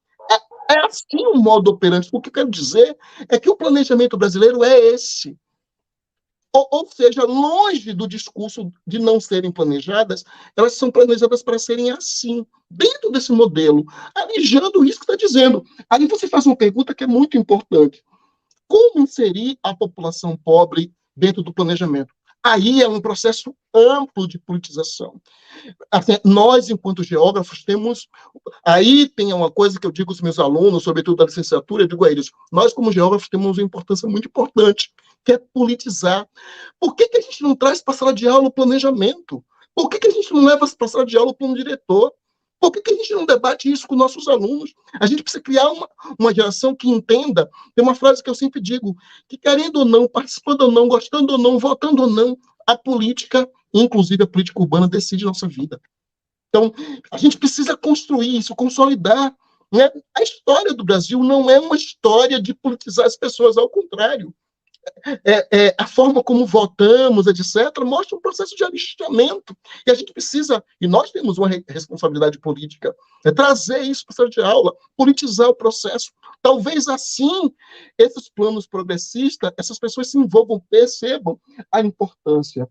É assim o modo operante. O que eu quero dizer é que o planejamento brasileiro é esse. Ou seja, longe do discurso de não serem planejadas, elas são planejadas para serem assim, dentro desse modelo, alijando isso que está dizendo. Aí você faz uma pergunta que é muito importante. Como inserir a população pobre dentro do planejamento? Aí é um processo amplo de politização. Assim, nós, enquanto geógrafos, temos... Aí tem uma coisa que eu digo aos meus alunos, sobretudo da licenciatura, eu digo a eles, nós, como geógrafos, temos uma importância muito importante, que é politizar. Por que a gente não traz para a sala de aula o planejamento? Por que a gente não leva para a sala de aula o plano diretor? Por que a gente não debate isso com nossos alunos? A gente precisa criar uma geração que entenda. Tem uma frase que eu sempre digo, que querendo ou não, participando ou não, gostando ou não, votando ou não, a política, inclusive a política urbana, decide nossa vida. Então, a gente precisa construir isso, consolidar. Né? A história do Brasil não é uma história de politizar as pessoas, ao contrário. A forma como votamos, etc., mostra um processo de alistamento. E a gente precisa, e nós temos uma responsabilidade política, trazer isso para a sala de aula, politizar o processo. Talvez assim, esses planos progressistas, essas pessoas se envolvam, percebam a importância.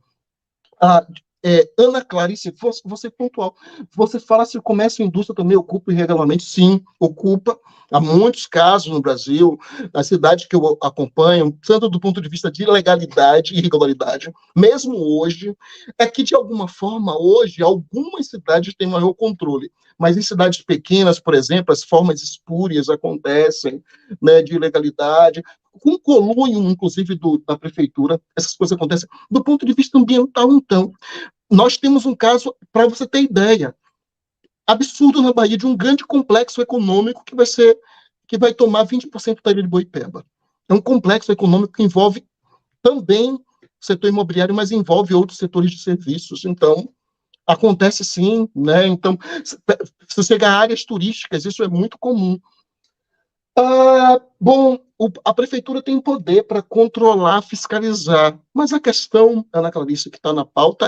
Ana Clarice, você pontual. Você fala se o comércio e a indústria também ocupa irregularmente. Sim, ocupa. Há muitos casos no Brasil, nas cidades que eu acompanho, tanto do ponto de vista de legalidade e irregularidade, mesmo hoje, é que, de alguma forma, hoje, algumas cidades têm maior controle. Mas em cidades pequenas, por exemplo, as formas espúrias acontecem, né, de ilegalidade, com conluio, inclusive, da prefeitura, essas coisas acontecem. Do ponto de vista ambiental, então, nós temos um caso, para você ter ideia, absurdo na Bahia, de um grande complexo econômico que vai tomar 20% da ilha de Boipeba. É um complexo econômico que envolve também o setor imobiliário, mas envolve outros setores de serviços. Então, acontece sim, né? Então, se você chegar a áreas turísticas, isso é muito comum. Bom, a prefeitura tem poder para controlar, fiscalizar, mas a questão, Ana Clarice, que está na pauta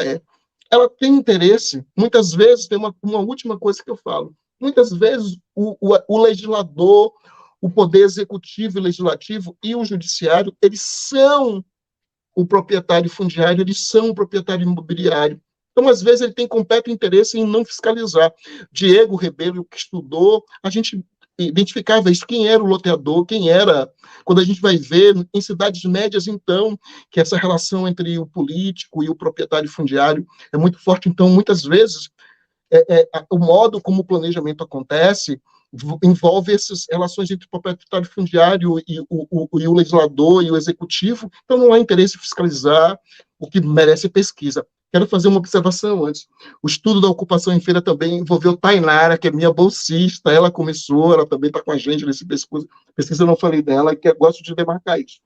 ela tem interesse, muitas vezes, tem uma última coisa que eu falo, muitas vezes o legislador, o poder executivo e legislativo e o judiciário, eles são o proprietário fundiário, eles são o proprietário imobiliário. Então, às vezes, ele tem completo interesse em não fiscalizar. Diego Rebelo, que estudou, a gente identificava isso, quem era o loteador, quem era, quando a gente vai ver em cidades médias, então, que essa relação entre o político e o proprietário fundiário é muito forte. Então, muitas vezes, o modo como o planejamento acontece envolve essas relações entre o proprietário fundiário e o legislador e o executivo, então não há interesse em fiscalizar, o que merece pesquisa. Quero fazer uma observação antes. O estudo da ocupação em feira também envolveu Tainara, que é minha bolsista, ela começou, ela também está com a gente nesse pesquisa, eu não falei dela, que eu gosto de demarcar isso.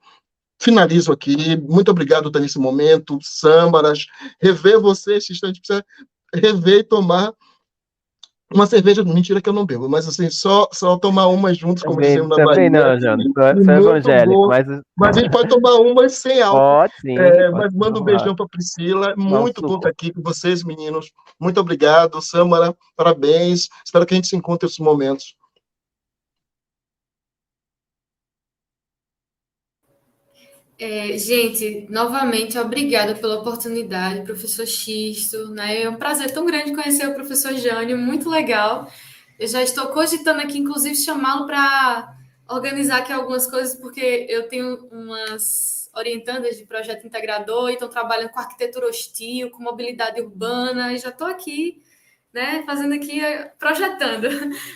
Finalizo aqui, muito obrigado por nesse momento, Sâmaras, rever você, esse instante, precisa rever e tomar uma cerveja, mentira que eu não bebo, mas assim, só tomar uma juntos, como dizemos na Bahia. Também não, Jânio, sou evangélico, mas a gente pode tomar uma sem álcool. Pode sim. Mas manda um beijão para Priscila, muito bom estar aqui com vocês, meninos. Muito obrigado, Sâmara, parabéns. Espero que a gente se encontre nesses momentos. Gente, novamente, obrigada pela oportunidade, professor Xisto, né? É um prazer tão grande conhecer o professor Jânio, muito legal. Eu já estou cogitando aqui, inclusive, chamá-lo para organizar aqui algumas coisas, porque eu tenho umas orientandas de projeto integrador, e estão trabalhando com arquitetura hostil, com mobilidade urbana, e já estou aqui, né, fazendo aqui, projetando.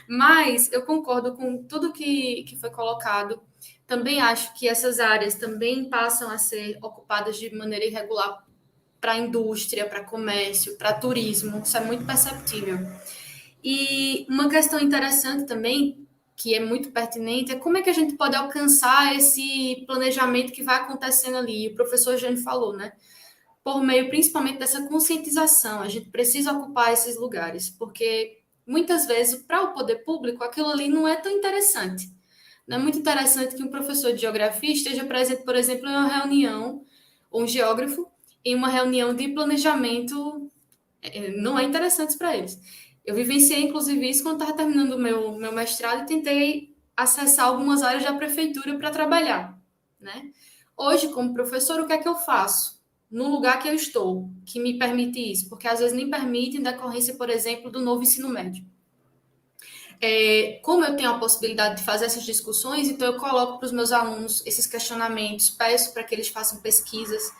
Mas eu concordo com tudo que foi colocado. Também acho que essas áreas também passam a ser ocupadas de maneira irregular para a indústria, para comércio, para turismo. Isso é muito perceptível. E uma questão interessante também, que é muito pertinente, é como é que a gente pode alcançar esse planejamento que vai acontecendo ali. O professor Jânio falou, né? Por meio principalmente dessa conscientização. A gente precisa ocupar esses lugares, porque muitas vezes, para o poder público, aquilo ali não é tão interessante. Não é muito interessante que um professor de geografia esteja presente, por exemplo, em uma reunião, ou um geógrafo, em uma reunião de planejamento, não é interessante para eles. Eu vivenciei, inclusive, isso quando estava terminando o meu mestrado e tentei acessar algumas áreas da prefeitura para trabalhar, né? Hoje, como professor, o que é que eu faço? No lugar que eu estou, que me permite isso, porque às vezes nem permite em decorrência, por exemplo, do novo ensino médio. Como eu tenho a possibilidade de fazer essas discussões, então eu coloco para os meus alunos esses questionamentos, peço para que eles façam pesquisas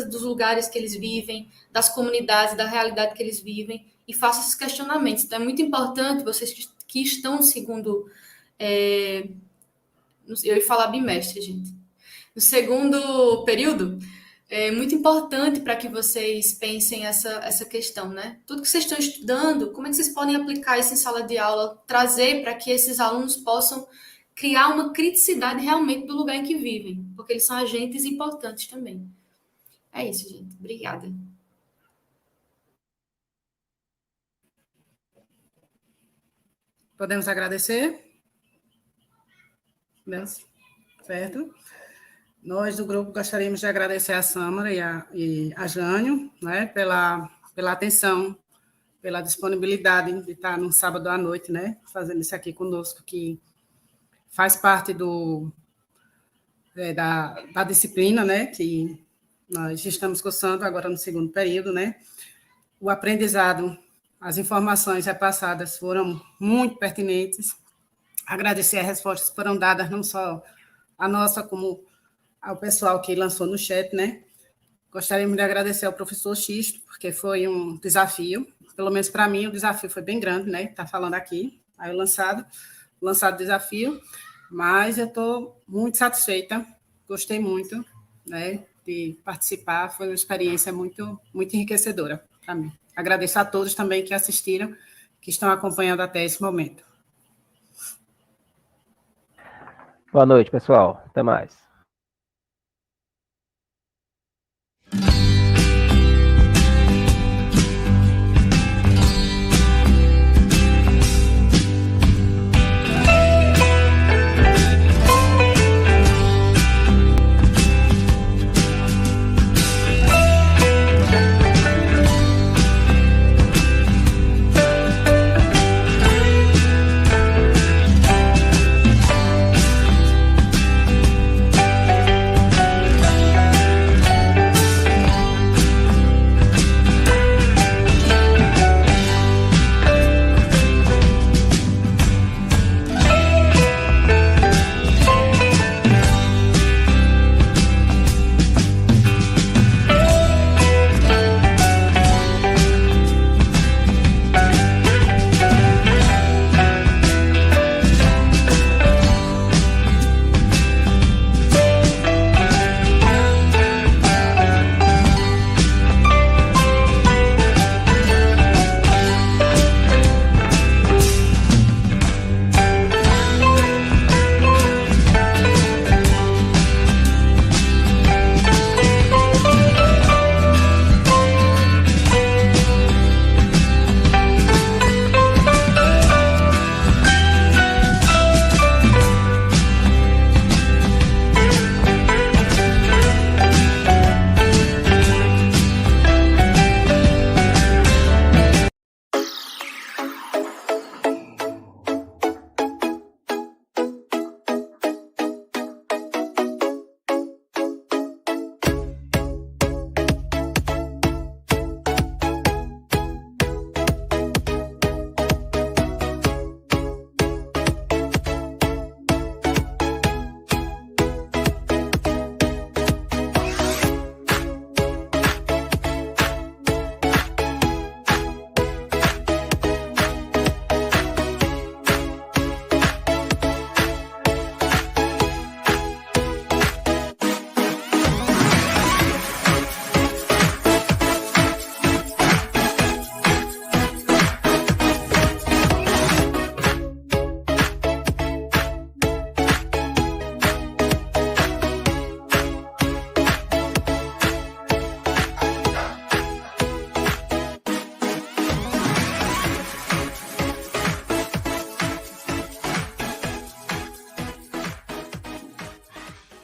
dos lugares que eles vivem, das comunidades, da realidade que eles vivem, e faço esses questionamentos. Então é muito importante, vocês que estão no segundo... eu ia falar bimestre, gente. No segundo período, é muito importante para que vocês pensem essa questão, né? Tudo que vocês estão estudando, como é que vocês podem aplicar isso em sala de aula, trazer para que esses alunos possam criar uma criticidade realmente do lugar em que vivem, porque eles são agentes importantes também. É isso, gente. Obrigada. Podemos agradecer? Certo? Nós, do grupo, gostaríamos de agradecer a Sâmara e a Jânio, né, pela atenção, pela disponibilidade de estar no sábado à noite, né, fazendo isso aqui conosco, que faz parte da disciplina, né, que nós estamos cursando agora no segundo período, né. O aprendizado, as informações repassadas foram muito pertinentes. Agradecer as respostas que foram dadas, não só a nossa, como ao pessoal que lançou no chat, né? Gostaríamos de agradecer ao professor Xisto, porque foi um desafio, pelo menos para mim, o desafio foi bem grande, né? Está falando aqui, aí lançado o desafio, mas eu estou muito satisfeita, gostei muito, né, de participar, foi uma experiência muito, muito enriquecedora para mim. Agradeço a todos também que assistiram, que estão acompanhando até esse momento. Boa noite, pessoal. Até mais.